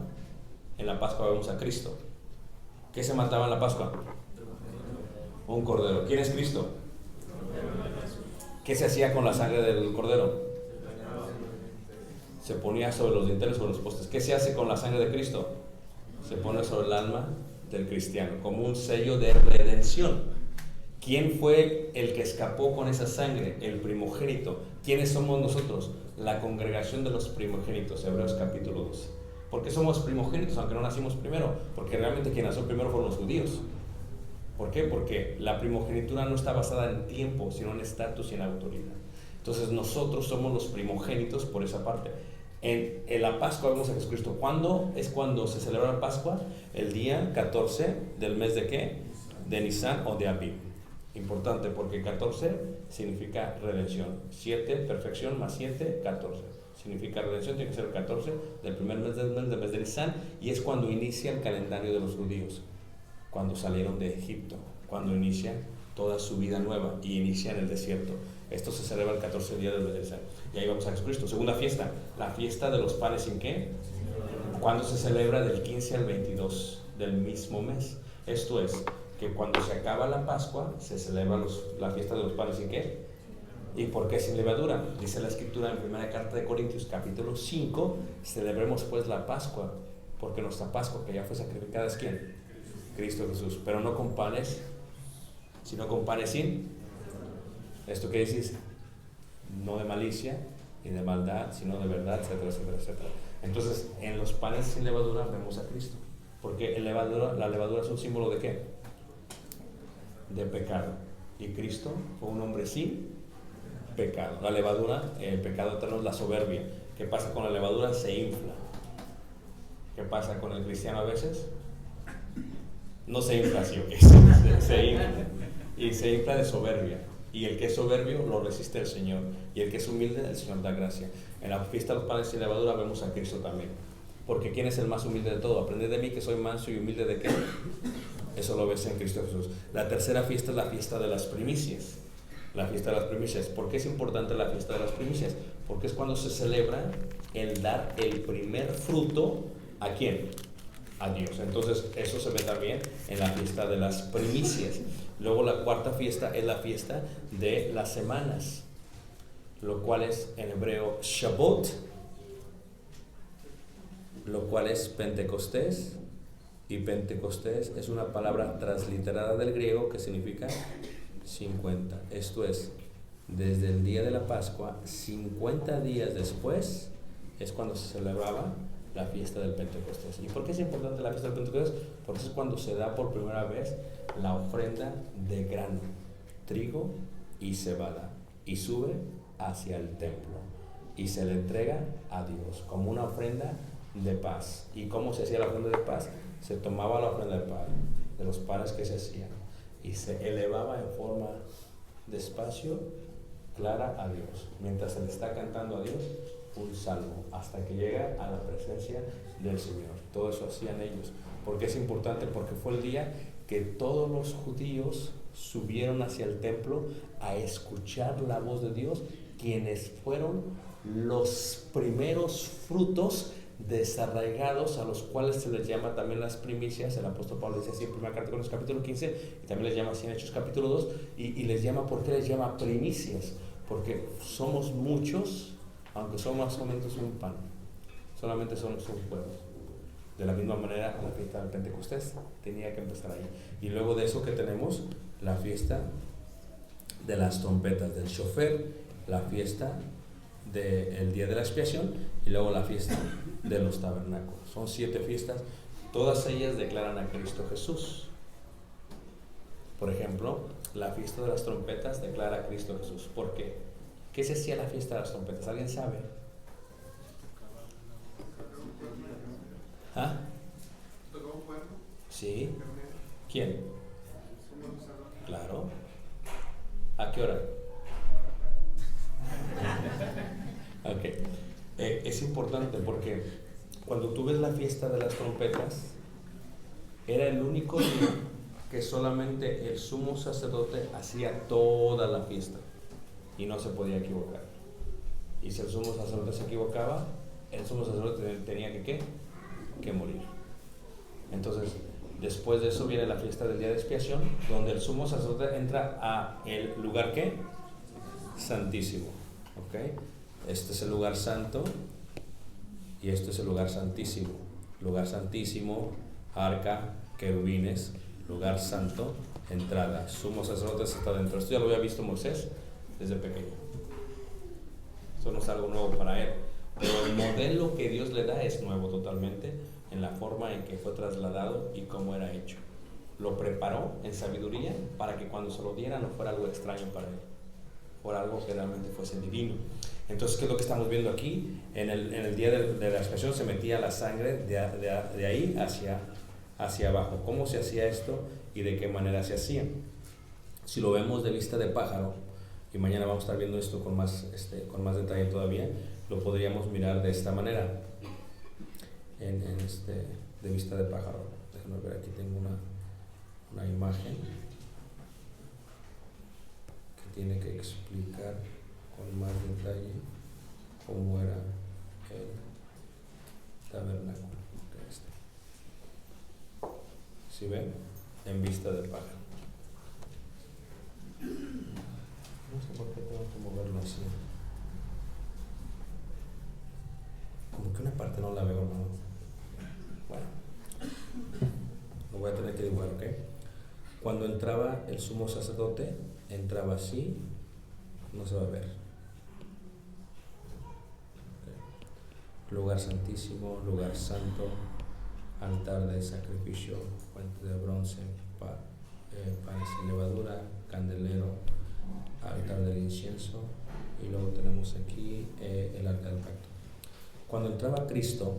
En la Pascua vemos a Cristo. ¿Qué se mataba en la Pascua? Un cordero. ¿Quién es Cristo? ¿Qué se hacía con la sangre del cordero? Se ponía sobre los dinteles o los postes. ¿Qué se hace con la sangre de Cristo? Se pone sobre el alma del cristiano, como un sello de redención. ¿Quién fue el que escapó con esa sangre? El primogénito. ¿Quiénes somos nosotros? La congregación de los primogénitos, Hebreos capítulo 12. ¿Por qué somos primogénitos aunque no nacimos primero? Porque realmente quien nació primero fueron los judíos. ¿Por qué? Porque la primogenitura no está basada en tiempo, sino en estatus y en autoridad. Entonces nosotros somos los primogénitos por esa parte. En la Pascua vemos a Jesucristo. ¿Cuándo es cuando se celebra la Pascua? El día 14 del mes de ¿qué? De Nisan o de Abib. Importante, porque 14 significa redención. 7, perfección, más 7, 14. Significa redención, tiene que ser el 14 del primer mes del mes de Nisan, y es cuando inicia el calendario de los judíos, cuando salieron de Egipto, cuando inician toda su vida nueva y inician el desierto. Esto se celebra el 14 día del mes de Nisan. Y ahí vamos a Jesucristo. Segunda fiesta, la fiesta de los panes sin qué. ¿Cuándo se celebra? Del 15 al 22 del mismo mes. Esto es que cuando se acaba la Pascua se celebra la fiesta de los panes sin qué. ¿Y por qué sin levadura? Dice la Escritura en primera carta de Corintios capítulo 5, celebremos pues la Pascua, porque nuestra Pascua que ya fue sacrificada es ¿quién? Cristo Jesús, pero no con panes, sino con panes sin. ¿Esto qué dices? No de malicia ni de maldad, sino de verdad, etcétera, etcétera, etcétera. Entonces, en los panes sin levadura vemos a Cristo. Porque la levadura es un símbolo ¿de qué? De pecado. Y Cristo fue un hombre sin pecado. La levadura, el pecado eterno es la soberbia. ¿Qué pasa con la levadura? Se infla. ¿Qué pasa con el cristiano a veces? No se infla, ¿sí o qué? Se infla. Y se infla de soberbia. Y el que es soberbio lo resiste el Señor. Y el que es humilde, el Señor da gracia. En la fiesta de los panes sin levadura vemos a Cristo también. Porque ¿quién es el más humilde de todo? Aprended de mí que soy manso y humilde ¿de qué? Eso lo ves en Cristo Jesús. La tercera fiesta es la fiesta de las primicias. La fiesta de las primicias. ¿Por qué es importante la fiesta de las primicias? Porque es cuando se celebra el dar el primer fruto ¿a quién? A Dios. Entonces eso se ve también en la fiesta de las primicias. Luego la cuarta fiesta es la fiesta de las semanas, lo cual es en hebreo Shavuot, lo cual es Pentecostés. Y Pentecostés es una palabra transliterada del griego que significa 50. Esto es, desde el día de la Pascua, 50 días después es cuando se celebraba la fiesta del Pentecostés. ¿Y por qué es importante la fiesta del Pentecostés? Porque es cuando se da por primera vez la ofrenda de grano, trigo y cebada, y sube hacia el templo y se le entrega a Dios como una ofrenda de paz. ¿Y cómo se hacía la ofrenda de paz? Se tomaba la ofrenda de paz, de los panes que se hacían, y se elevaba en forma despacio, clara a Dios, mientras se le está cantando a Dios un salmo, hasta que llega a la presencia del Señor. Todo eso hacían ellos. ¿Por qué es importante? Porque fue el día que todos los judíos subieron hacia el templo a escuchar la voz de Dios, quienes fueron los primeros frutos desarraigados, a los cuales se les llama también las primicias. El apóstol Pablo dice así en 1 Corintios capítulo 15, y también les llama así en Hechos capítulo 2, y les llama, ¿por qué les llama primicias? Porque somos muchos, aunque somos solamente un pan, solamente somos un pueblo. De la misma manera, la fiesta del Pentecostés tenía que empezar ahí. Y luego de eso que tenemos la fiesta de las trompetas, del shofar, la fiesta del día de la expiación, y luego la fiesta de los tabernáculos. Son 7 fiestas, todas ellas declaran a Cristo Jesús. Por ejemplo, la fiesta de las trompetas declara a Cristo Jesús. ¿Por qué? ¿Qué se hacía la fiesta de las trompetas? ¿Alguien sabe? ¿Ah? ¿Sí? ¿Quién? Claro. ¿A qué hora? Ok. Es importante porque cuando tú ves la fiesta de las trompetas, era el único día que solamente el sumo sacerdote hacía toda la fiesta y no se podía equivocar. Y si el sumo sacerdote se equivocaba, el sumo sacerdote tenía que morir. Entonces, después de eso viene la fiesta del día de expiación, donde el sumo sacerdote entra a el lugar ¿qué? Santísimo. ¿Okay? Este es el lugar santo y este es el lugar santísimo. Lugar santísimo, arca, querubines, lugar santo, entrada. Sumo sacerdote está dentro. Esto ya lo había visto Moisés desde pequeño. Eso no es algo nuevo para él. Pero el modelo que Dios le da es nuevo totalmente en la forma en que fue trasladado y cómo era hecho. Lo preparó en sabiduría para que cuando se lo diera no fuera algo extraño para él, fuera algo que realmente fuese divino. Entonces, ¿qué es lo que estamos viendo aquí? En el día de la expiación se metía la sangre de ahí hacia abajo. ¿Cómo se hacía esto y de qué manera se hacía? Si lo vemos de vista de pájaro, y mañana vamos a estar viendo esto con más detalle todavía, lo podríamos mirar de esta manera, de vista de pájaro. Déjenme ver, aquí tengo una imagen que tiene que explicar con más detalle cómo era el tabernáculo. ¿Sí ven? En vista de pájaro. No sé por qué tengo que moverlo así. Como que una parte no la veo, ¿no? Bueno, lo voy a tener que dibujar, ¿ok? Cuando entraba el sumo sacerdote, entraba así, no se va a ver. Okay. Lugar santísimo, lugar santo, altar de sacrificio, fuente de bronce, panes sin levadura, candelero, altar del incienso, y luego tenemos aquí el arca del pacto. Cuando entraba Cristo,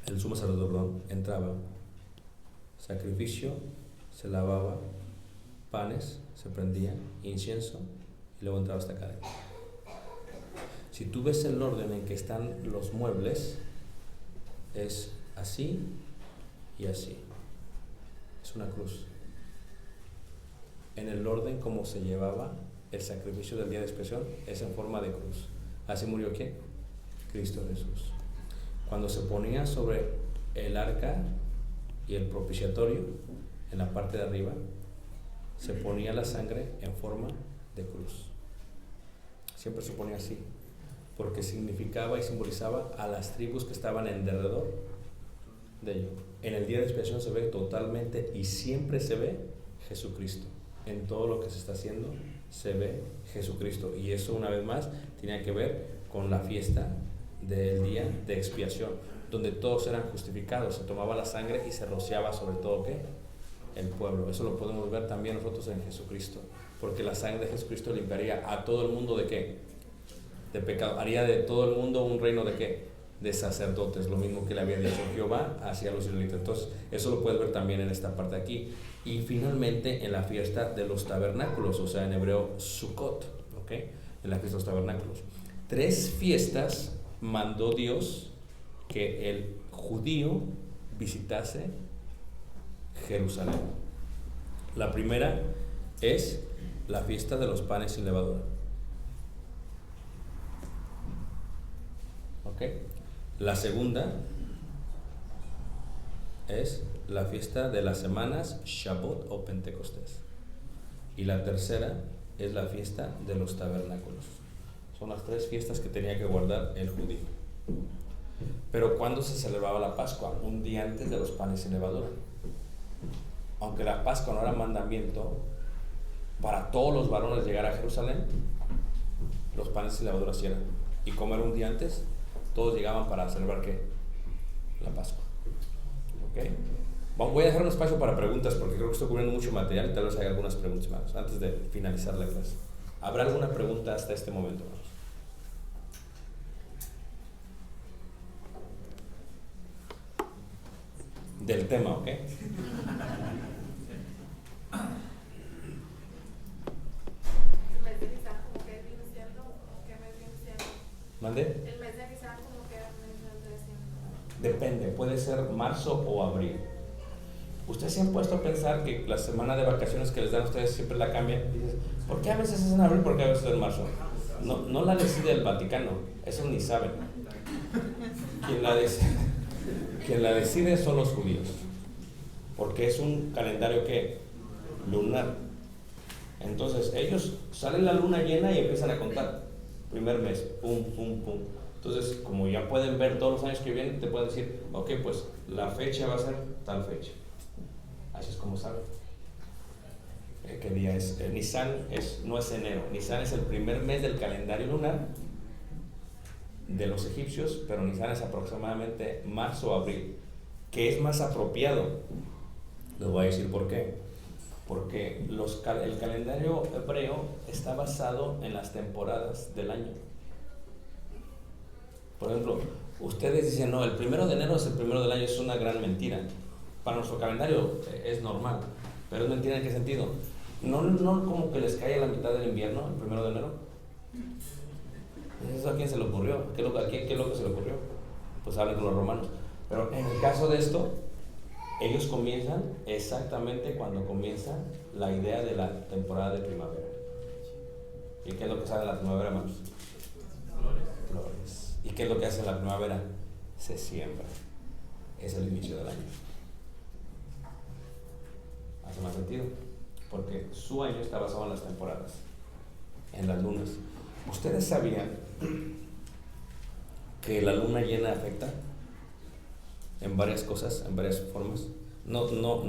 el sumo sacerdote entraba, sacrificio, se lavaba, panes, se prendían, incienso, y luego entraba hasta acá adentro. Si tú ves el orden en que están los muebles, es así y así. Es una cruz. En el orden como se llevaba el sacrificio del día de expiación es en forma de cruz. ¿Así murió quién? Cristo Jesús. Cuando se ponía sobre el arca y el propiciatorio, en la parte de arriba, se ponía la sangre en forma de cruz. Siempre se ponía así, porque significaba y simbolizaba a las tribus que estaban en derredor de ello. En el día de expiación se ve totalmente y siempre se ve Jesucristo. En todo lo que se está haciendo se ve Jesucristo, y eso una vez más tenía que ver con la fiesta del día de expiación, donde todos eran justificados. Se tomaba la sangre y se rociaba sobre todo ¿qué? El pueblo. Eso lo podemos ver también nosotros en Jesucristo, porque la sangre de Jesucristo limpiaría a todo el mundo de ¿qué? De pecado. Haría de todo el mundo un reino de ¿qué? De sacerdotes, lo mismo que le había dicho Jehová hacia los israelitas. Entonces eso lo puedes ver también en esta parte aquí. Y finalmente en la fiesta de los tabernáculos, o sea en hebreo Sukkot, ¿okay? En la fiesta de los tabernáculos. 3 fiestas mandó Dios que el judío visitase Jerusalén. La primera es la fiesta de los panes sin levadura. ¿Okay? La segunda es la fiesta de las semanas Shavuot o Pentecostés. Y la tercera es la fiesta de los tabernáculos. Son las 3 fiestas que tenía que guardar el judío. Pero ¿cuándo se celebraba la Pascua? Un día antes de los panes sin levadura. Aunque la Pascua no era mandamiento para todos los varones llegar a Jerusalén, los panes sin levadura sí eran. Y como era un día antes, todos llegaban para celebrar ¿qué? La Pascua. ¿Okay? Voy a dejar un espacio para preguntas porque creo que estoy cubriendo mucho material y tal vez hay algunas preguntas más antes de finalizar la clase. ¿Habrá alguna pregunta hasta este momento? Del tema, ¿ok? ¿El mes de Nisan como que viene siendo? ¿Qué mes viene siendo? ¿Mande? ¿El mes de Nisan como que mes vendría siendo? Depende, puede ser marzo o abril. ¿Ustedes se han puesto a pensar que la semana de vacaciones que les dan a ustedes siempre la cambian? Y dices, ¿por qué a veces es en abril, por qué a veces es en marzo? No la decide el Vaticano, eso ni saben. Quien la decide son los judíos, porque es un calendario ¿qué? Lunar. Entonces ellos salen la luna llena y empiezan a contar. Primer mes, pum, pum, pum. Entonces, como ya pueden ver todos los años que vienen, te pueden decir, ok, pues la fecha va a ser tal fecha. Así es como saben. ¿Qué día es? Nisan no es enero. Nisan es el primer mes del calendario lunar de los egipcios, pero Nisan es aproximadamente marzo o abril. ¿Qué es más apropiado? Les voy a decir por qué. Porque el calendario hebreo está basado en las temporadas del año. Por ejemplo, ustedes dicen, no, el 1 de enero es el primero del año, es una gran mentira. Para nuestro calendario es normal, pero es mentira. ¿En qué sentido? No como que les cae a la mitad del invierno, el 1 de enero. ¿Eso a quién se le ocurrió? ¿Qué es lo que se le ocurrió? Pues hablan con los romanos. Pero en el caso de esto, ellos comienzan exactamente cuando comienza la idea de la temporada de primavera. ¿Y qué es lo que sale en la primavera, hermanos? Flores. ¿Y qué es lo que hace en la primavera? Se siembra. Es el inicio del año. ¿Hace más sentido? Porque su año está basado en las temporadas, en las lunas. ¿Ustedes sabían que la luna llena afecta en varias cosas, en varias formas? No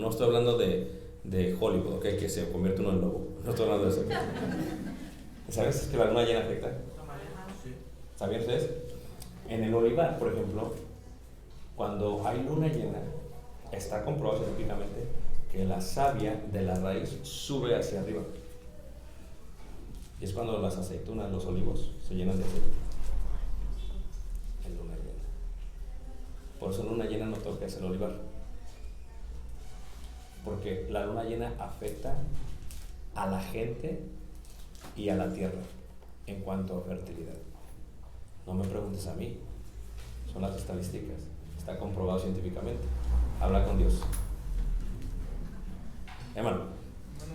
estoy hablando de Hollywood, ¿okay? Que se convierte uno en lobo. No estoy hablando de eso. ¿Sabes que la luna llena afecta? ¿Sabían ustedes? En el olivar, por ejemplo, Cuando hay luna llena, está comprobado científicamente que la savia de la raíz sube hacia arriba. Y es cuando las aceitunas, los olivos, se llenan de aceite. En luna llena. Por eso en luna llena no toca hacer olivar. Porque la luna llena afecta a la gente y a la tierra en cuanto a fertilidad. No me preguntes a mí, son las estadísticas, está comprobado científicamente. Habla con Dios. Hermano. Bueno,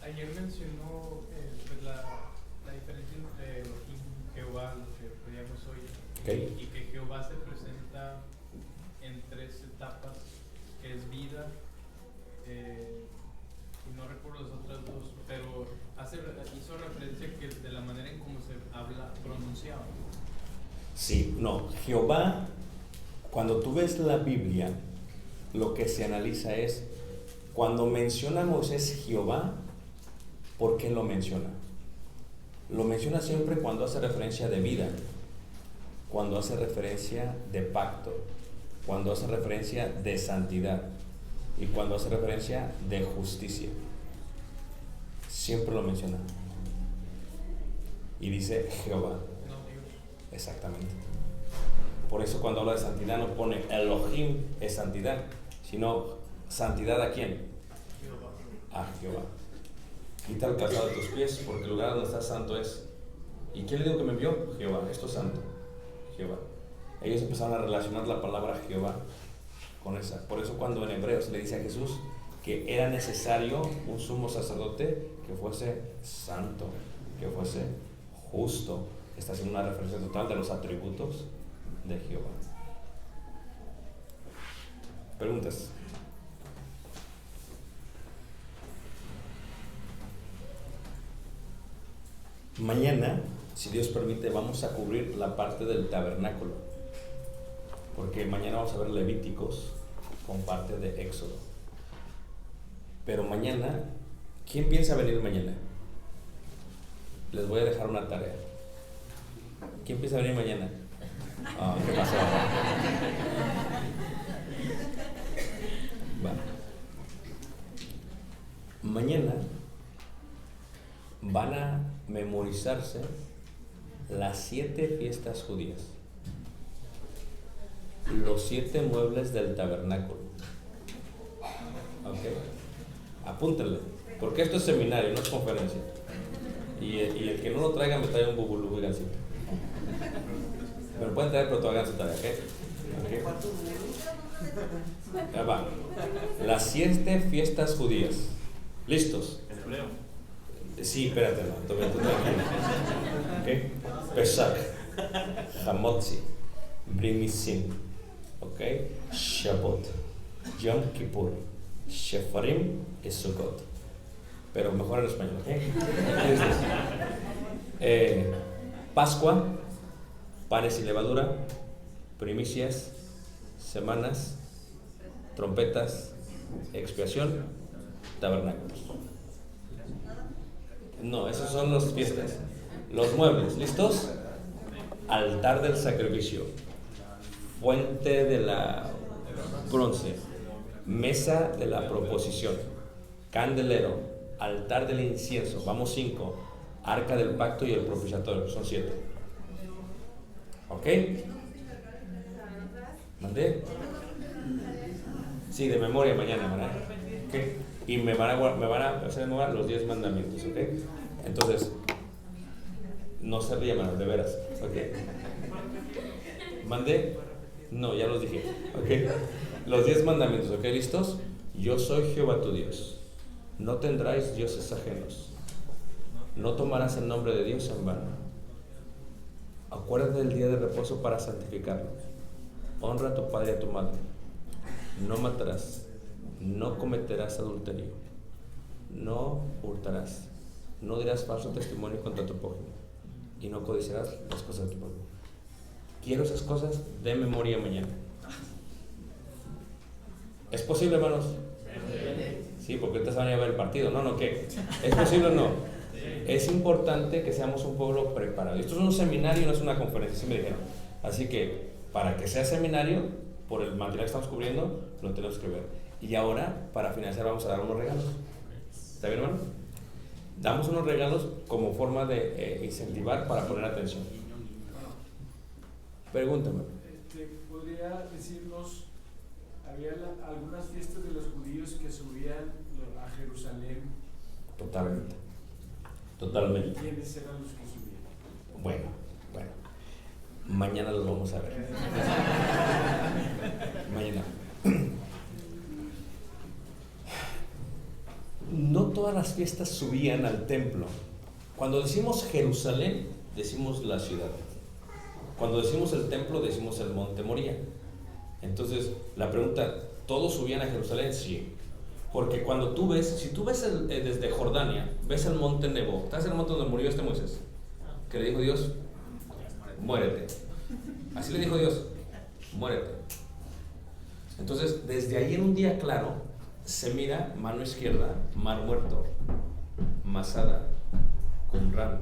ayer mencionó pues la diferencia entre Elohim y Jehová, lo que veíamos hoy, Okay. y que Jehová se presenta en 3 etapas, que es vida, y no recuerdo las otras 2, pero hizo referencia que de la manera en cómo se habla, pronunciaba. Sí, no, Jehová, cuando tú ves la Biblia, lo que se analiza es, cuando menciona a Moisés Jehová, ¿por qué lo menciona? Lo menciona siempre cuando hace referencia de vida, cuando hace referencia de pacto, cuando hace referencia de santidad y cuando hace referencia de justicia. Siempre lo menciona. Y dice Jehová. No, Dios. Exactamente. Por eso cuando habla de santidad no pone Elohim es santidad, sino santidad ¿a quién? Jehová. A Jehová. Quita el calzado de tus pies, porque el lugar donde está santo es. ¿Y quién le dijo que me envió? Jehová. Esto es santo. Jehová. Ellos empezaron a relacionar la palabra Jehová con esa. Por eso cuando en Hebreos le dice a Jesús que era necesario un sumo sacerdote que fuese santo, que fuese justo, está haciendo una referencia total de los atributos de Jehová. ¿Preguntas? Mañana, si Dios permite, vamos a cubrir la parte del tabernáculo, porque mañana vamos a ver Levíticos con parte de Éxodo. Pero mañana, ¿quién piensa venir mañana? Les voy a dejar una tarea. ¿Quién piensa venir mañana? ¿Qué pasó? Va. Mañana van a memorizarse las 7 fiestas judías, los 7 muebles del tabernáculo. ¿Ok? Apúntenle, porque esto es seminario, no es conferencia. Y el que no lo traiga me trae un bubulú y gancito. Me lo pueden traer, pero todavía no se trae, ¿ok? Ya va. Las 7 fiestas judías. ¿Listos? En hebreo. Sí, espérate, no, tú tranquilo. ¿Ok? Pesach, Hamotzi, Brit Misim, ¿ok? Shabbat, Yom Kippur, Shefarim y Sukkot. Pero mejor en español, ¿ok? Pascua, panes y levadura, primicias, semanas, trompetas, expiación, tabernáculos. No, esas son las fiestas. Los muebles, ¿listos? Altar del sacrificio, fuente de la bronce, mesa de la proposición, candelero, altar del incienso, vamos 5, arca del pacto y el propiciatorio, son 7. ¿Ok? ¿Mandé? Sí, de memoria mañana, ¿verdad? ¿Okay? Y me van a hacer memoria los 10 mandamientos, ¿ok? Entonces, no se rían, hermano, de veras, ¿ok? ¿Mandé? No, ya los dije, ¿ok? Los 10 mandamientos, ¿ok? ¿Listos? Yo soy Jehová tu Dios. No tendráis dioses ajenos. No tomarás el nombre de Dios en vano. Acuérdate del día de reposo para santificarlo. Honra a tu padre y a tu madre. No matarás. No cometerás adulterio. No hurtarás. No dirás falso testimonio contra tu prójimo. Y no codiciarás las cosas de tu prójimo. Quiero esas cosas de memoria mañana. ¿Es posible, hermanos? Sí, porque ustedes van a ver el partido. No, ¿qué? ¿Es posible o no? Es importante que seamos un pueblo preparado. Esto es un seminario, no es una conferencia, así me dijeron. Así que, para que sea seminario, por el material que estamos cubriendo, lo tenemos que ver. Y ahora, para finalizar, vamos a dar unos regalos. ¿Está bien, hermano? Damos unos regalos como forma de incentivar para poner atención. Pregúntame. ¿Podría decirnos, había algunas fiestas de los judíos que subían a Jerusalén? Totalmente. Totalmente. ¿Quiénes eran los que subían? Bueno. Mañana los vamos a ver. Mañana. No todas las fiestas subían al templo. Cuando decimos Jerusalén, decimos la ciudad. Cuando decimos el templo, decimos el monte Moría. Entonces, la pregunta, ¿todos subían a Jerusalén? Sí. Porque cuando tú ves, si tú ves desde Jordania, ves el monte Nebo, ¿estás en el monte donde murió Moisés? Que le dijo Dios, muérete. Así le dijo Dios, muérete. Entonces, desde ahí en un día claro, se mira mano izquierda, Mar Muerto, Masada, Qumran,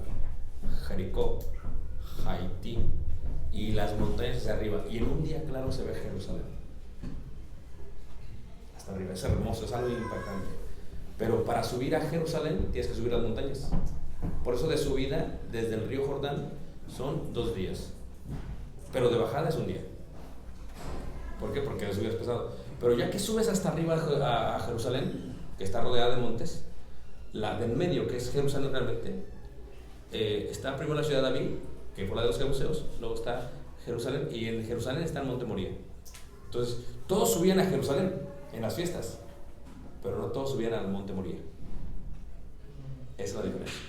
Jericó, Haití y las montañas hacia arriba. Y en un día claro se ve Jerusalén. Hasta arriba, es hermoso, es algo impactante. Pero para subir a Jerusalén tienes que subir las montañas. Por eso de subida desde el río Jordán son 2 días. Pero de bajada es un día. ¿Por qué? Porque de subida es pesado. Pero ya que subes hasta arriba a Jerusalén, que está rodeada de montes, la del medio, que es Jerusalén realmente, está primero la ciudad de David, que fue la de los jebuseos, luego está Jerusalén, y en Jerusalén está el monte Moría. Entonces, todos subían a Jerusalén en las fiestas, pero no todos subían al monte Moría. Esa es la diferencia.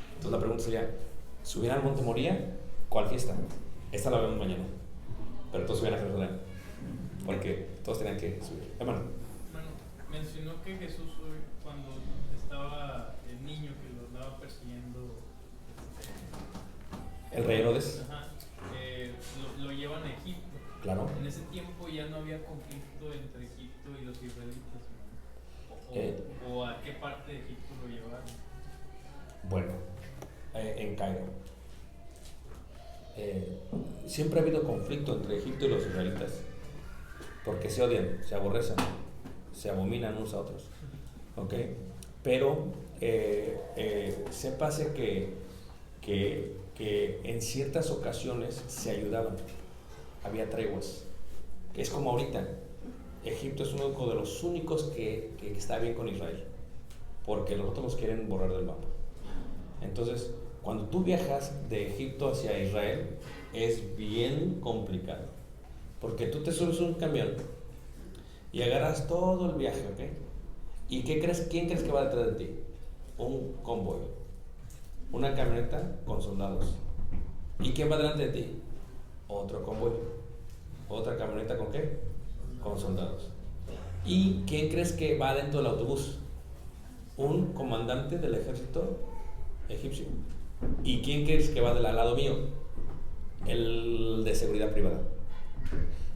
Entonces la pregunta sería, ¿subían al monte Moría? ¿Cuál fiesta? Esta la vemos mañana, pero todos subían a Jerusalén, porque todos tenían que subir. Hermano. Bueno, mencionó que Jesús, cuando estaba el niño que lo andaba persiguiendo, El rey Herodes. Ajá, lo llevan a Egipto. Claro. En ese tiempo ya no había conflicto entre Egipto y los israelitas, ¿no? ¿O a qué parte de Egipto lo llevaron? Bueno, en Cairo. Siempre ha habido conflicto entre Egipto y los israelitas, porque se odian, se aborrecen, se abominan unos a otros. ¿Ok? Pero sépase que en ciertas ocasiones se ayudaban, había treguas. Es como ahorita, Egipto es uno de los únicos que está bien con Israel, porque los otros los quieren borrar del mapa. Entonces, cuando tú viajas de Egipto hacia Israel, es bien complicado, porque tú te subes un camión y agarras todo el viaje, ¿ok? ¿Y quién crees que va detrás de ti? Un convoy, una camioneta con soldados. ¿Y quién va delante de ti? Otro convoy, otra camioneta ¿con qué? Con soldados. ¿Y quién crees que va dentro del autobús? Un comandante del ejército egipcio. ¿Y quién crees que va del lado mío? El de seguridad privada.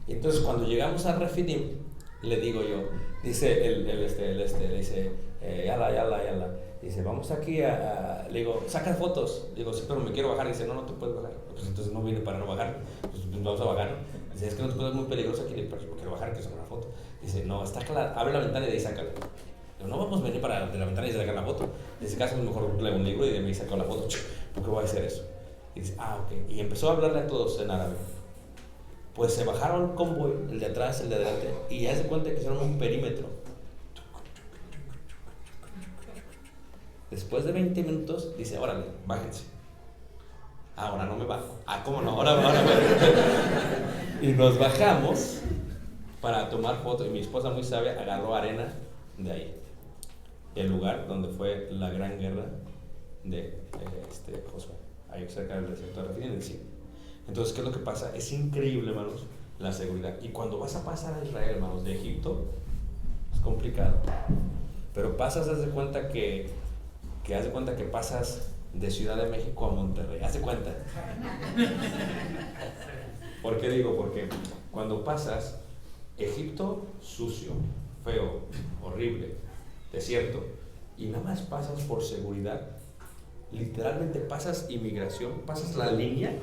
Y entonces cuando llegamos a Refidim, le digo yo, dice le dice, yala. Dice, vamos aquí le digo, saca fotos. Le digo, sí, pero me quiero bajar. Dice, no te puedes bajar. Pues entonces no vine para no bajar. Pues vamos a bajar. Dice, es que no te puedes, es muy peligroso aquí. Pero quiero bajar, quiero sacar una foto. Dice, no, está clara, abre la ventana y de ahí sácala. Digo, no vamos a venir de la ventana y sacar la foto. Dice, casi mejor leo un libro y de mí sacó la foto. ¿Por qué voy a hacer eso? Y dice, ok. Y empezó a hablarle a todos en árabe. Pues se bajaron el convoy, el de atrás, el de adelante, y ya se cuenta que hicieron un perímetro. Después de 20 minutos, dice, órale, bájense. Ahora no me bajo. ¿Cómo no? Ahora me... Y nos bajamos para tomar fotos. Y mi esposa, muy sabia, agarró arena de ahí. El lugar donde fue la gran guerra de Josué. Ahí cerca del desierto de Refidim, en el cielo. Entonces, ¿qué es lo que pasa? Es increíble, hermanos, la seguridad. Y cuando vas a pasar a Israel, hermanos, de Egipto, es complicado. Pero pasas, haz de cuenta que pasas de Ciudad de México a Monterrey. Haz de cuenta. ¿Por qué digo? Porque cuando pasas, Egipto, sucio, feo, horrible, desierto, y nada más pasas por seguridad, literalmente pasas inmigración, pasas la línea,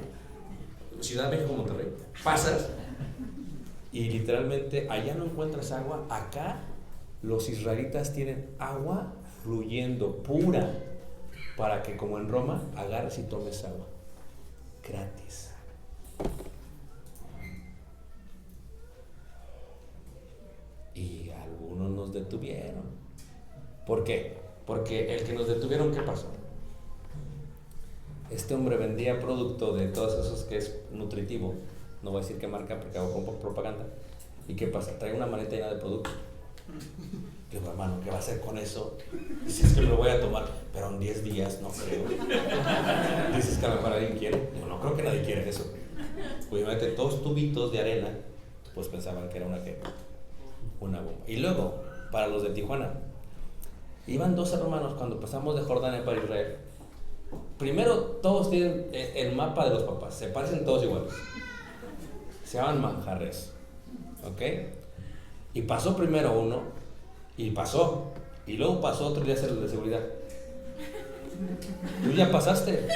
Ciudad de México, Monterrey, pasas Y literalmente allá no encuentras agua, acá los israelitas tienen agua fluyendo pura para que como en Roma agarres y tomes agua gratis. Y algunos nos detuvieron. ¿Por qué? Porque el que nos detuvieron, ¿qué pasó? Este hombre vendía producto de todos esos que es nutritivo, no voy a decir qué marca porque hago un poco propaganda. ¿Y qué pasa? Trae una maleta llena de productos. Le digo, hermano, ¿qué va a hacer con eso? Si es que me lo voy a tomar, pero en 10 días no creo. Dices que a lo mejor alguien quiere. Digo, no creo que nadie quiera eso. Obviamente todos tubitos de arena, pues pensaban que era una bomba. Y luego, para los de Tijuana, iban 2 hermanos cuando pasamos de Jordania para Israel. Primero, todos tienen el mapa de los papás, se parecen todos iguales. Se llaman manjarres, ¿ok? Y pasó primero uno, y pasó, y luego pasó otro día a hacer el de seguridad. Tú ya pasaste.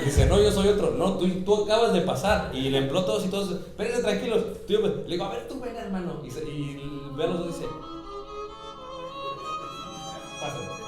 Dice, no, yo soy otro. No, tú acabas de pasar. Y le empló todos y todos, espérense tranquilos. Le digo, a ver, tú ven, hermano. Y ve a los dos y dice, pásate.